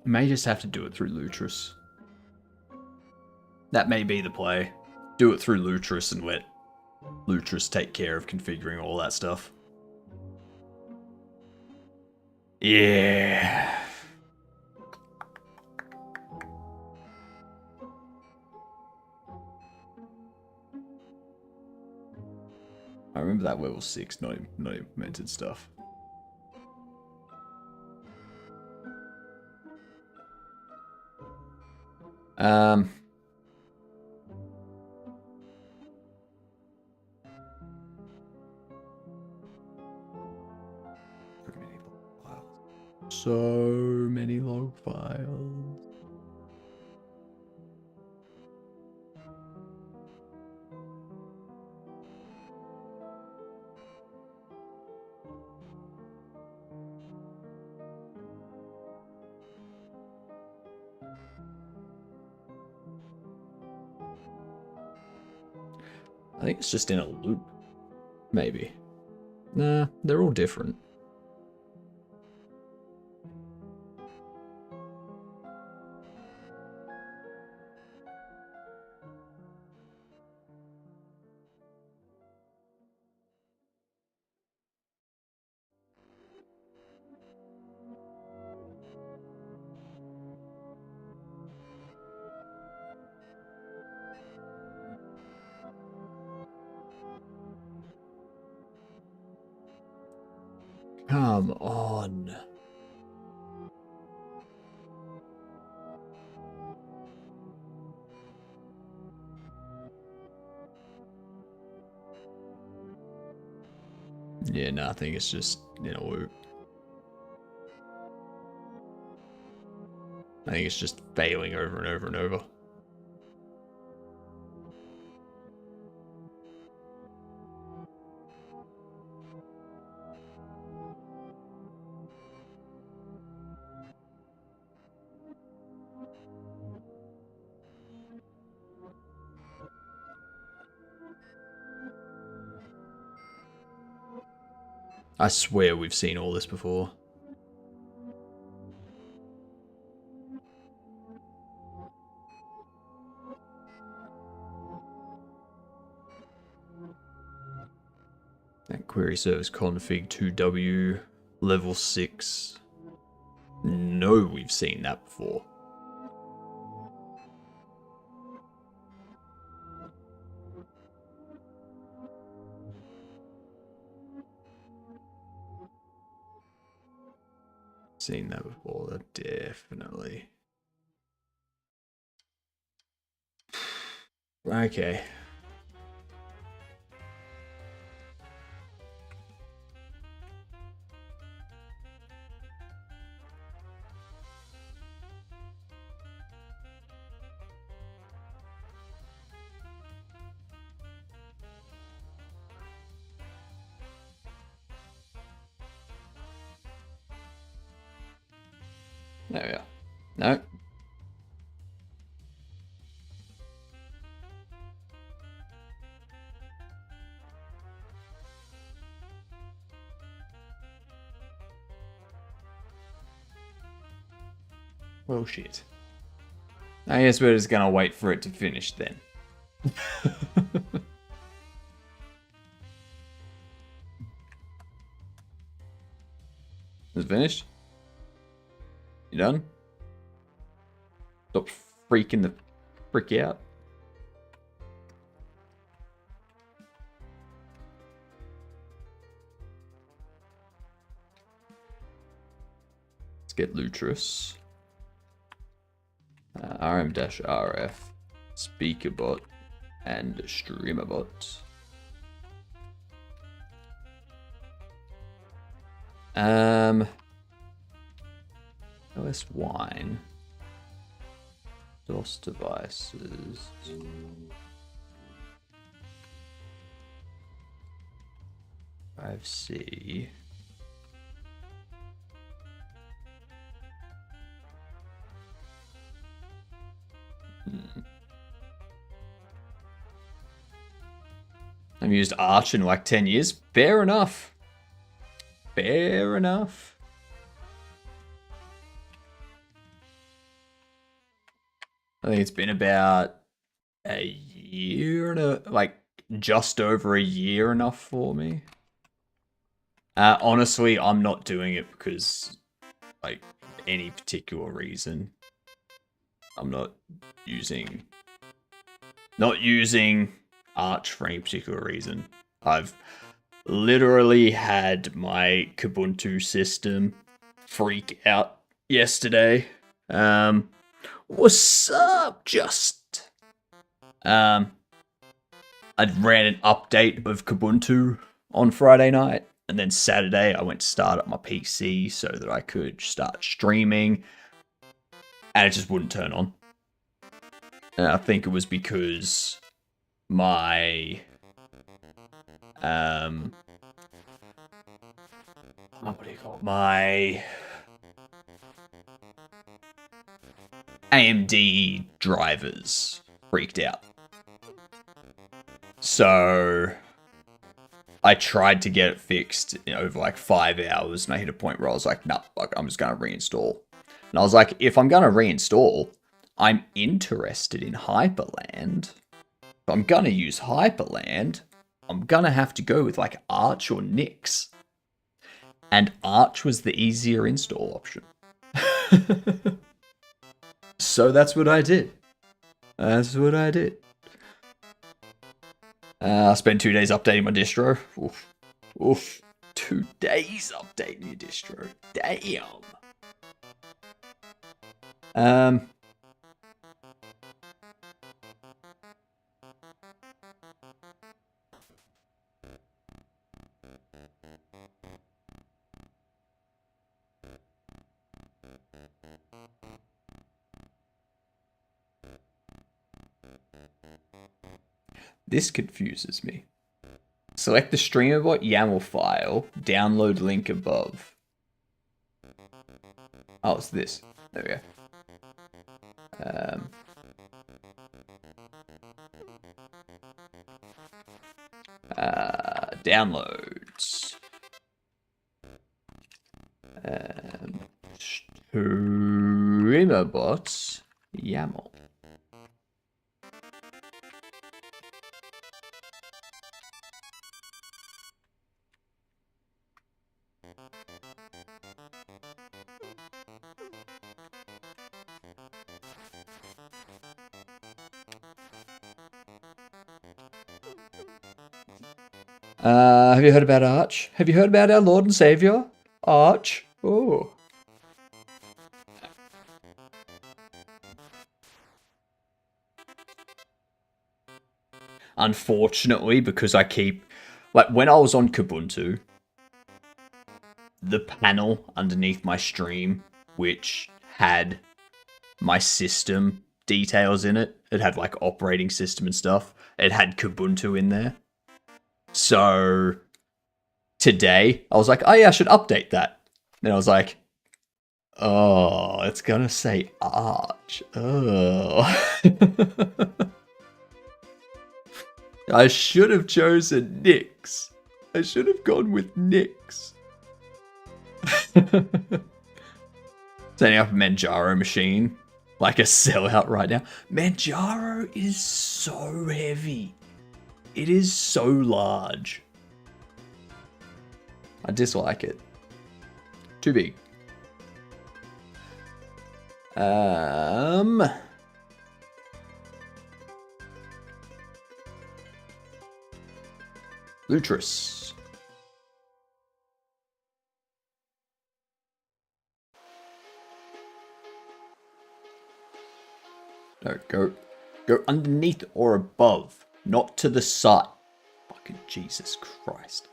May just have to do it through Lutris. That may be the play. Do it through Lutris and let Lutris take care of configuring all that stuff. Yeah. I remember that level 6 not implemented stuff. So many log files. I think it's just in a loop. Maybe. Nah, they're all different. Come on. Yeah, no, I think it's just in a loop. I think it's just failing over and over and over. I swear we've seen all this before. That query service config 2W level 6. No, we've seen that before. Seen that before, definitely. Okay. There we are. No. Well, shit. I guess we're just gonna wait for it to finish then. Is it finished? You done? Stop freaking the frick out. Let's get Lutris. RM-RF, SpeakerBot, and StreamerBot. OS Wine. DOS devices. Drive C. I've used Arch in like 10 years. Fair enough. Fair enough. I think it's been about a year and like just over a year enough for me. Honestly, I'm not doing it because like any particular reason. I'm not using Arch for any particular reason. I've literally had my Kubuntu system freak out yesterday. What's up, Just? I ran an update of Kubuntu on Friday night, and then Saturday I went to start up my PC so that I could start streaming, and it just wouldn't turn on. And I think it was because my what do you call it? My AMD drivers freaked out. So I tried to get it fixed over like 5 hours, and I hit a point where I was like, nah, I'm just going to reinstall. And I was like, if I'm going to reinstall, I'm interested in Hyprland. If I'm going to use Hyprland, I'm going to have to go with like Arch or Nix. And Arch was the easier install option. So that's what I did. I spent 2 days updating my distro. Oof. 2 days updating your distro. Damn. This confuses me. Select the StreamerBot YAML file, download link above. Oh, it's this. There we go. Downloads. StreamerBot YAML. Have you heard about Arch? Have you heard about our Lord and Savior? Arch? Oh. Unfortunately, because I keep... Like, when I was on Kubuntu, the panel underneath my stream, which had my system details in it, it had, like, operating system and stuff. It had Kubuntu in there. So today, I was like, oh yeah, I should update that. And I was like, oh, it's gonna say Arch. Oh. I should have chosen Nix. I should have gone with Nix. Setting up a Manjaro machine. Like a sellout right now. Manjaro is so heavy. It is so large. I dislike it. Too big. Lutris. No, go underneath or above, not to the side. Fucking Jesus Christ.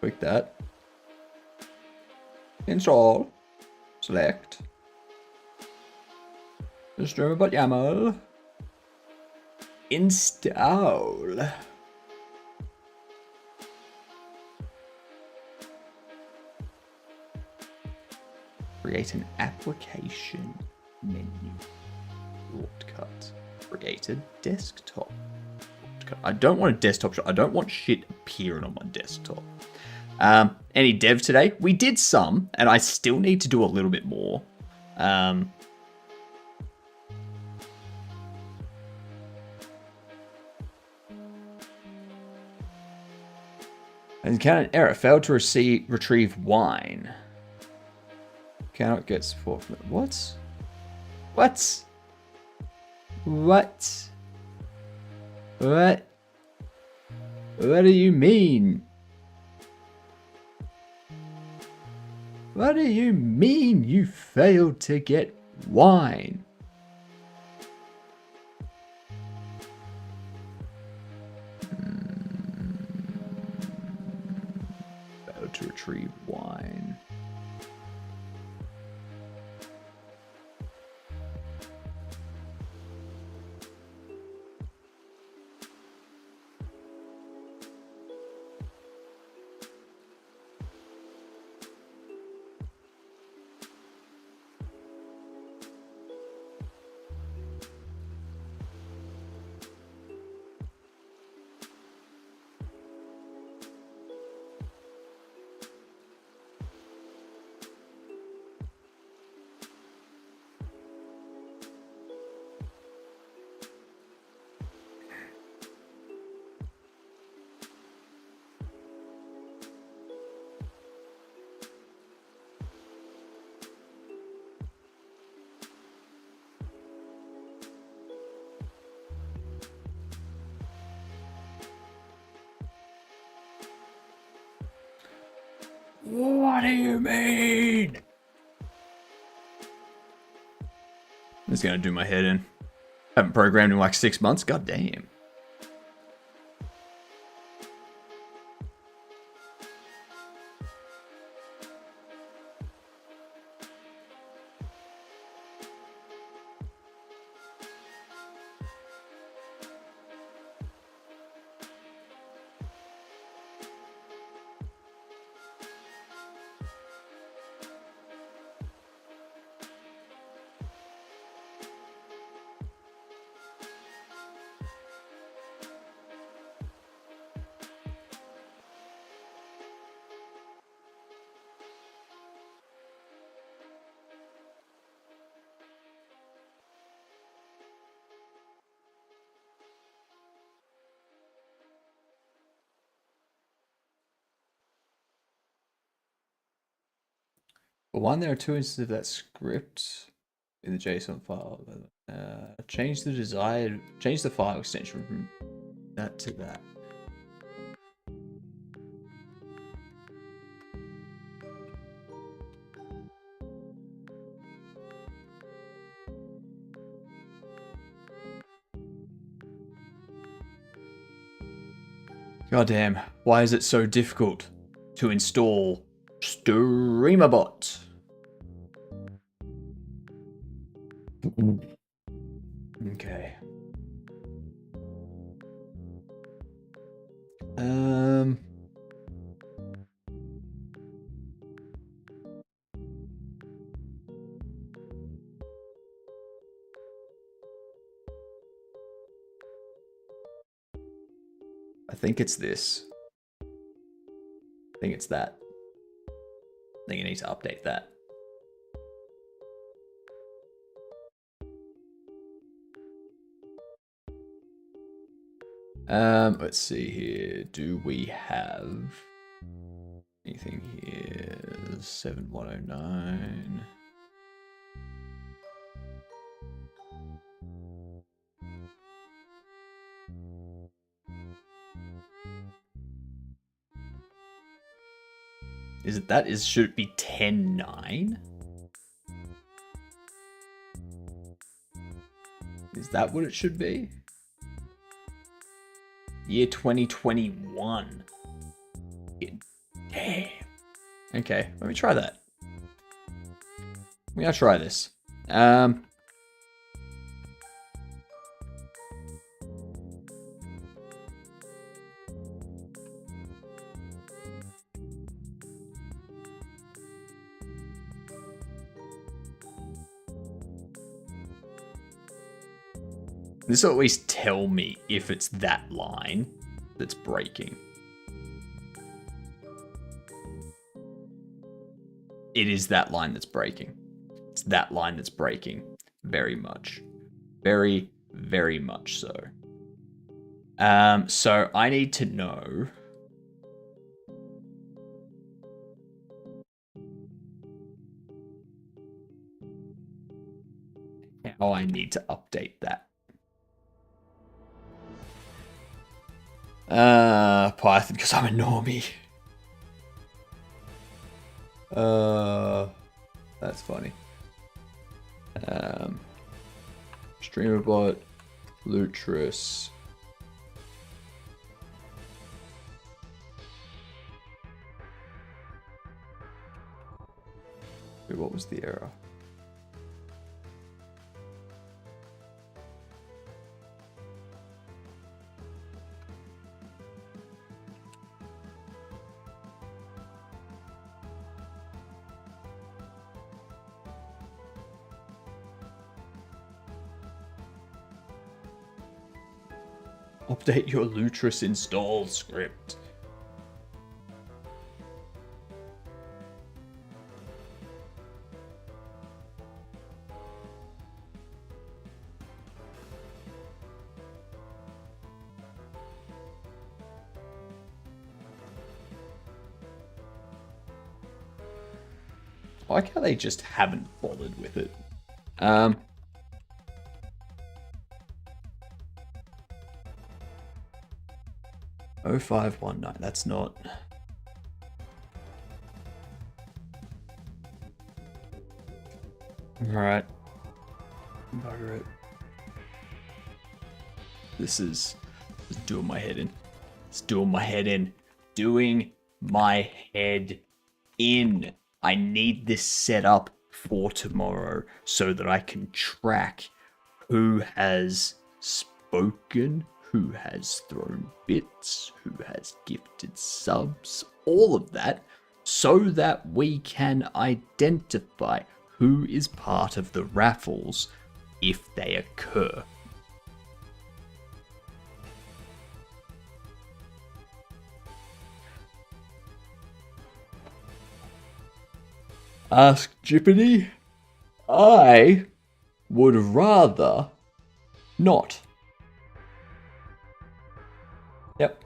Click that. Install. Select. Streamable YAML. Install. Create an application menu. Shortcut. Create a desktop. Shortcut. I don't want a desktop shot. I don't want shit appearing on my desktop. Any dev today? We did some, and I still need to do a little bit more. Encounter an error. Failed to retrieve wine. Cannot get support from it. What? What? What? What? What do you mean? What do you mean you failed to get wine? Failed to retrieve wine. What do you mean? This is gonna do my head in. Haven't programmed in like 6 months. God damn. For one, there are 2 instances of that script in the JSON file. Change the file extension from that to that. Goddamn, why is it so difficult to install StreamerBot? Okay. think it's this. I think it's that. I think I need to update that. Let's see here. Do we have anything here? 7109. Is it that? Should it be 10.9? Is that what it should be? Year 2021. Damn. Okay, let me try that. We're gonna try this. This will always tell me if it's that line that's breaking. It is that line that's breaking. It's that line that's breaking. Very much. Very, very much so. So I need to know how I need to update that. Python, because I'm a normie. That's funny. Streamerbot, Lutris. Wait, what was the error? Update your Lutris install script. I like how they just haven't bothered with it. 0519, that's not... Alright. Bugger it. This is doing my head in. It's doing my head in. Doing my head in. I need this set up for tomorrow so that I can track who has spoken, who has thrown bits, who has gifted subs, all of that, so that we can identify who is part of the raffles if they occur. Ask Jippity. I would rather not. Yep.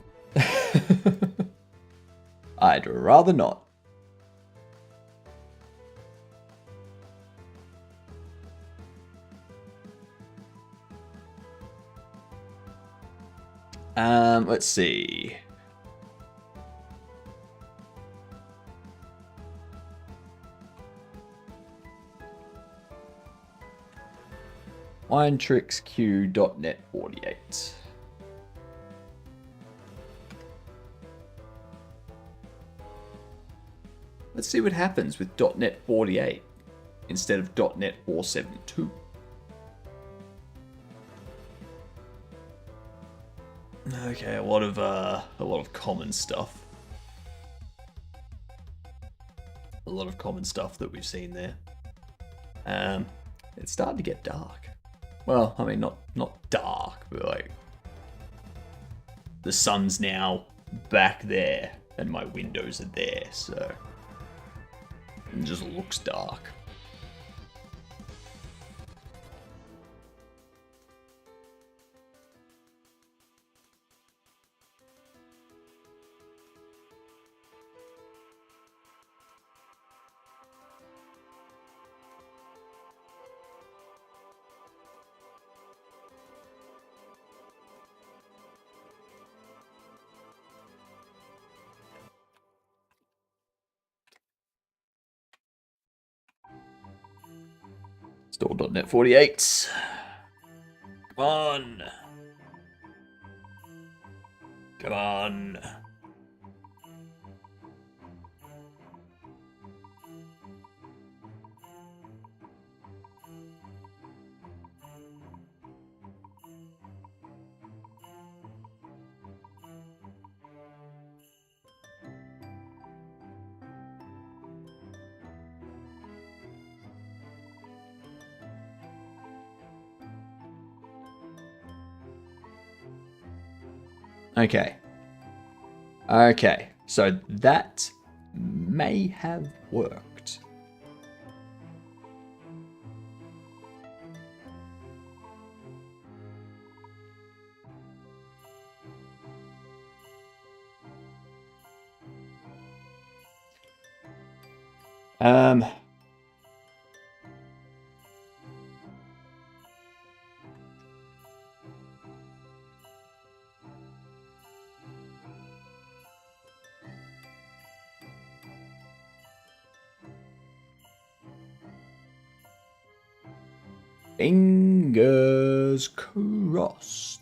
I'd rather not. Let's see. WineTricksQ.net 48. Let's see what happens with .NET 48 instead of .NET 472. Okay, a lot of common stuff. A lot of common stuff that we've seen there. It's starting to get dark. Well, I mean, not dark, but like the sun's now back there and my windows are there, so it just looks dark. Store.net 48. Come on. Come on. Okay. Okay. So that may have worked. Fingers crossed.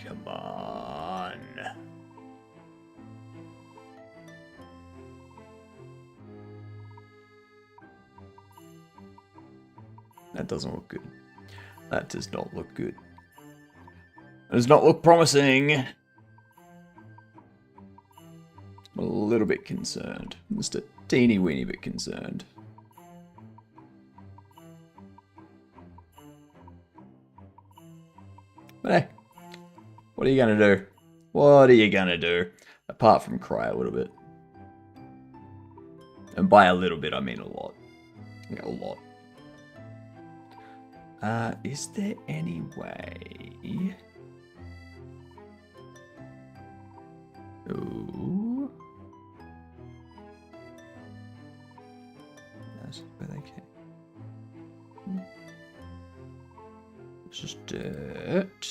Come on. That doesn't look good. That does not look good. That does not look promising. I'm a little bit concerned. Just a teeny weeny bit concerned. But hey, what are you gonna do? What are you gonna do? Apart from cry a little bit. And by a little bit, I mean a lot. Like a lot. Is there any way? Ooh. That's where they came. It's just dirt.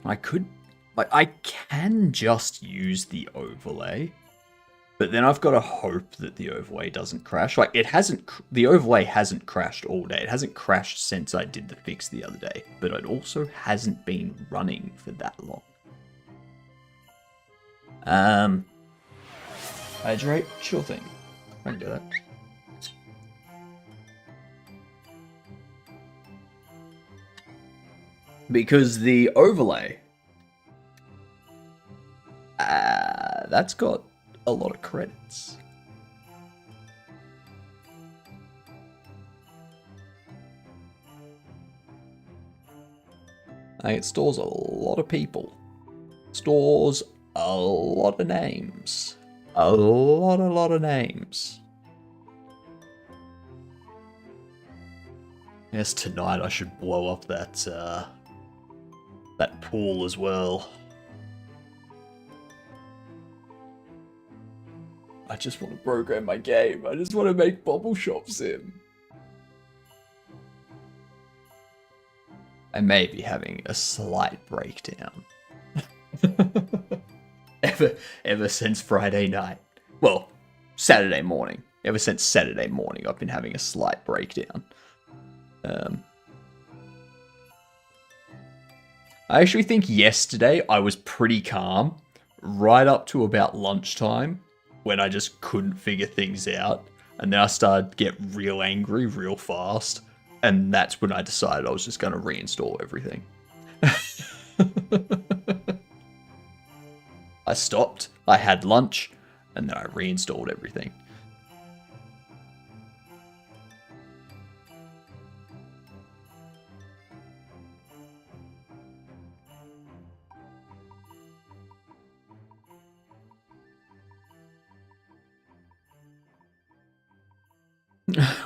I could, like, I can just use the overlay, but then I've got to hope that the overlay doesn't crash. Like, it hasn't, the overlay hasn't crashed all day. It hasn't crashed since I did the fix the other day, but it also hasn't been running for that long. Hydrate, sure thing. I can do that. Because the overlay, that's got a lot of credits. It stores a lot of people. Stores a lot of names. A lot of names. Yes, tonight I should blow up that, that pool as well. I just want to program my game. I just want to make Bobble Shop Sim. I may be having a slight breakdown. ever since Friday night. Well, Saturday morning. Ever since Saturday morning, I've been having a slight breakdown. I actually think yesterday I was pretty calm, right up to about lunchtime, when I just couldn't figure things out. And then I started to get real angry real fast. And that's when I decided I was just going to reinstall everything. I stopped, I had lunch, and then I reinstalled everything.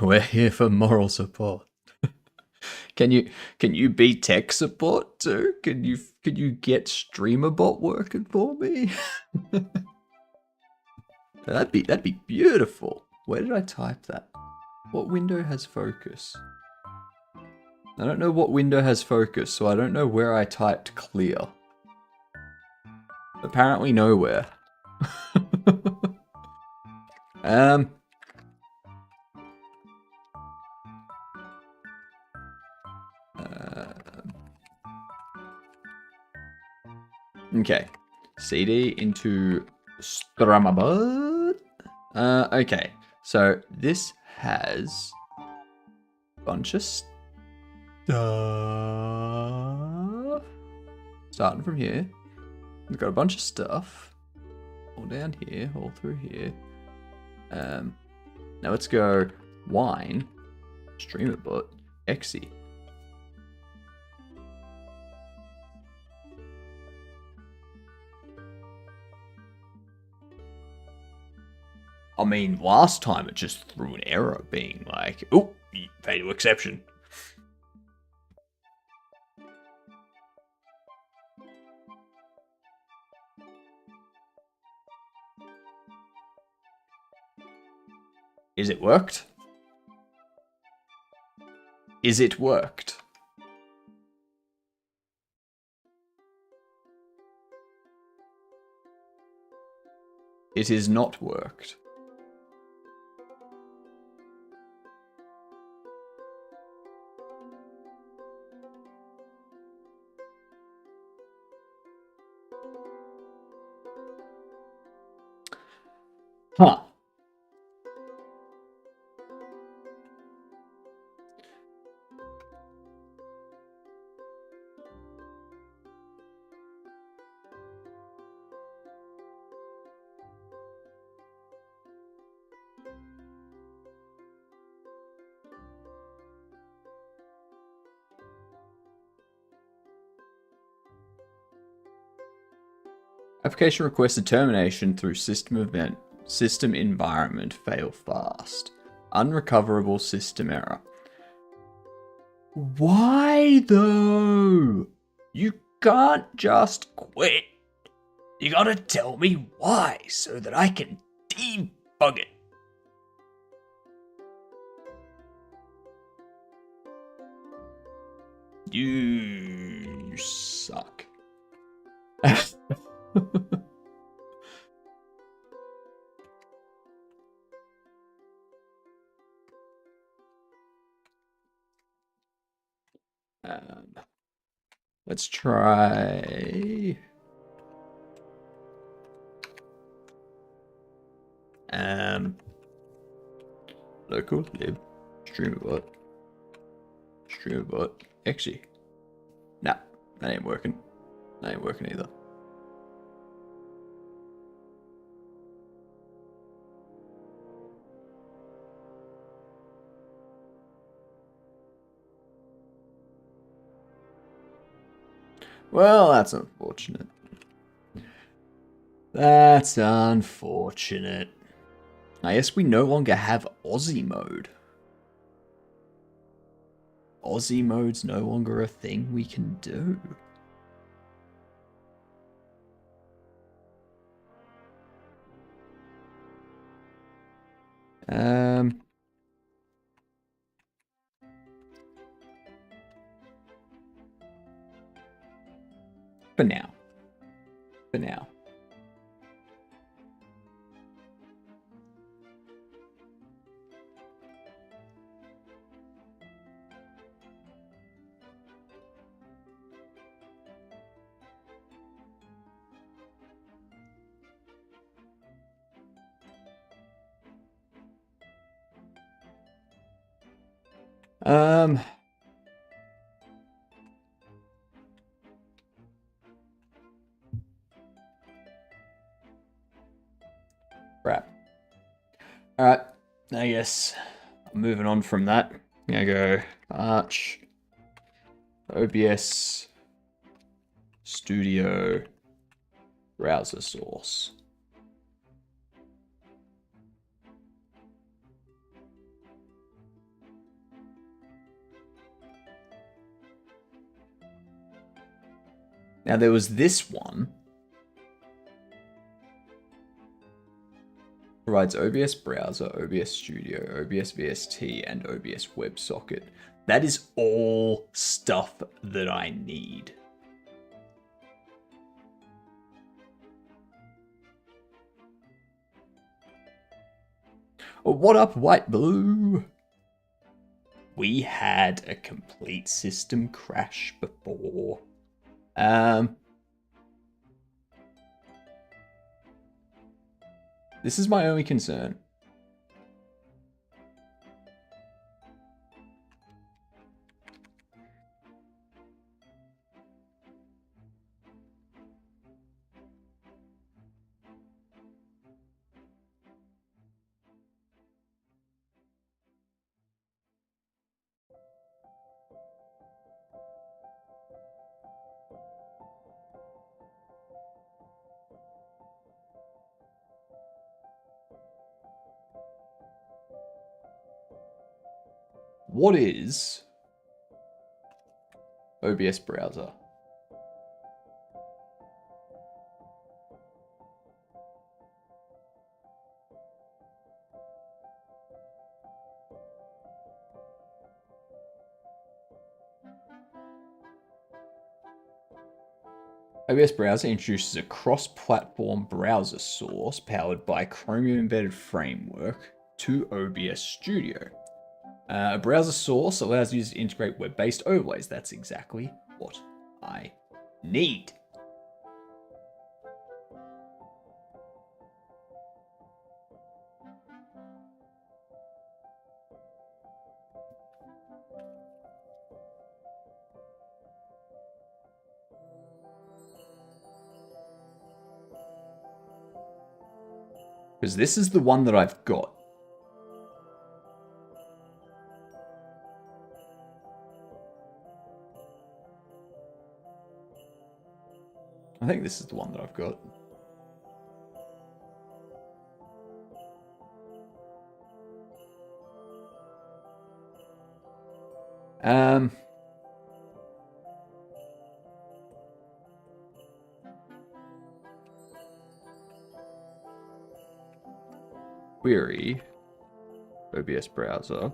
We're here for moral support. Can you be tech support too? Can you get StreamerBot working for me? that'd be beautiful. Where did I type that? What window has focus? I don't know what window has focus, so I don't know where I typed clear. Apparently nowhere. Okay. CD into StreamerBot. Okay. So this has a bunch of stuff. Starting from here. We've got a bunch of stuff. All down here, all through here. Now let's go wine, StreamerBot, Exy. I mean, last time it just threw an error being like, oh, fatal exception. Is it worked? Is it worked? It is not worked. Huh. Application requested termination through system event, system environment fail fast. Unrecoverable system error. Why though? You can't just quit. You gotta tell me why so that I can debug it. You suck. Let's try. Local lib StreamerBot. StreamerBot. Actually, nah, that ain't working. That ain't working either. Well, that's unfortunate. That's unfortunate. I guess we no longer have Aussie mode. Aussie mode's no longer a thing we can do. For now. for now. Right. Alright, I guess moving on from that, I'm gonna go Arch, OBS, Studio, Browser Source. Now there was this one. Provides OBS Browser, OBS Studio, OBS VST, and OBS WebSocket. That is all stuff that I need. Oh, what up, White Blue? We had a complete system crash before. This is my only concern. What is OBS Browser? OBS Browser introduces a cross-platform browser source powered by Chromium Embedded Framework to OBS Studio. A browser source allows users to integrate web-based overlays. That's exactly what I need. Because this is the one that I've got. I think this is the one that I've got. Query OBS browser.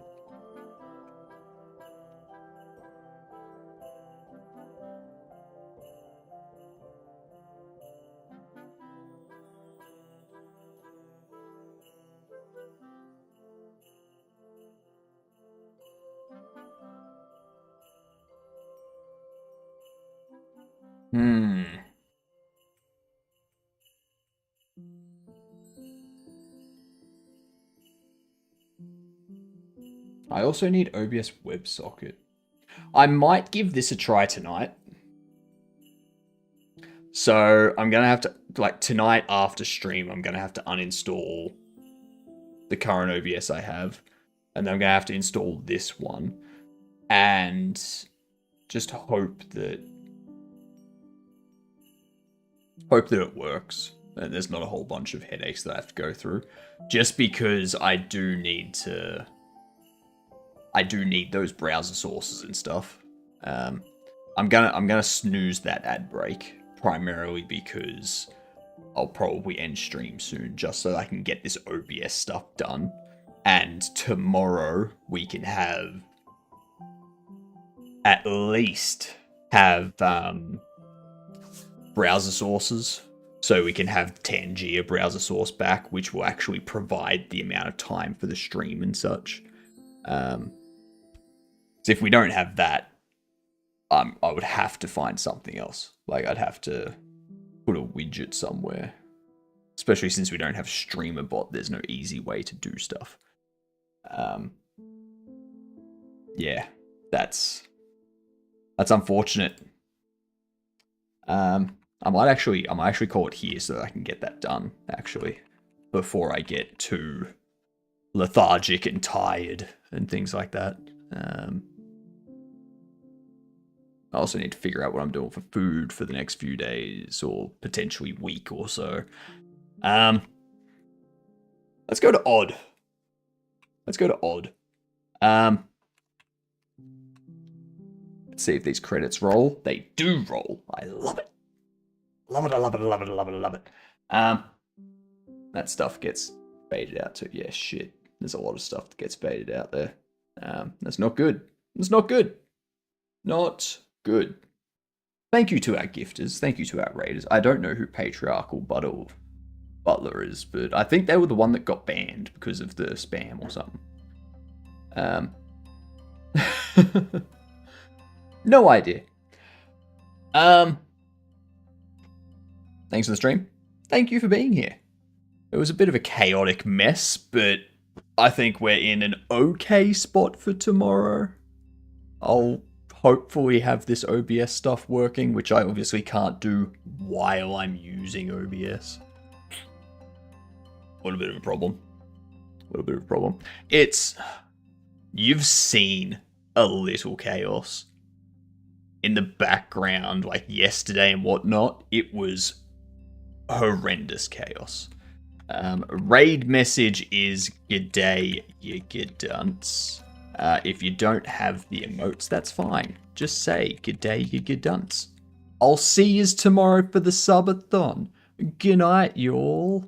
I also need OBS WebSocket. I might give this a try tonight. So I'm going to have to, like tonight after stream, I'm going to have to uninstall the current OBS I have. And then I'm going to have to install this one. And just hope that it works. And there's not a whole bunch of headaches that I have to go through. Just because I do need those browser sources and stuff. I'm gonna snooze that ad break primarily because I'll probably end stream soon just so I can get this OBS stuff done. And tomorrow we can have at least have browser sources So we can have 10G of browser source back, which will actually provide the amount of time for the stream and such. So if we don't have that, I would have to find something else. Like, I'd have to put a widget somewhere. Especially since we don't have streamer bot, there's no easy way to do stuff. Yeah, that's unfortunate. I might actually call it here so that I can get that done, actually, before I get too lethargic and tired and things like that. I also need to figure out what I'm doing for food for the next few days, or potentially week or so. Let's go to odd. Let's see if these credits roll. They do roll. I love it. Love it. That stuff gets faded out too. Yeah, shit. There's a lot of stuff that gets faded out there. That's not good. Not good. Thank you to our gifters. Thank you to our raiders. I don't know who Patriarchal Butler is, but I think they were the one that got banned because of the spam or something. No idea. Thanks for the stream. Thank you for being here. It was a bit of a chaotic mess, but I think we're in an okay spot for tomorrow. I'll hopefully have this OBS stuff working, which I obviously can't do while I'm using OBS. What a bit of a problem. You've seen a little chaos in the background, like yesterday and whatnot. It was horrendous chaos. Raid message is g'day, you g'dunce. If you don't have the emotes, that's fine. Just say g'day, you g'dunce. I'll see yous tomorrow for the subathon. Good night, y'all.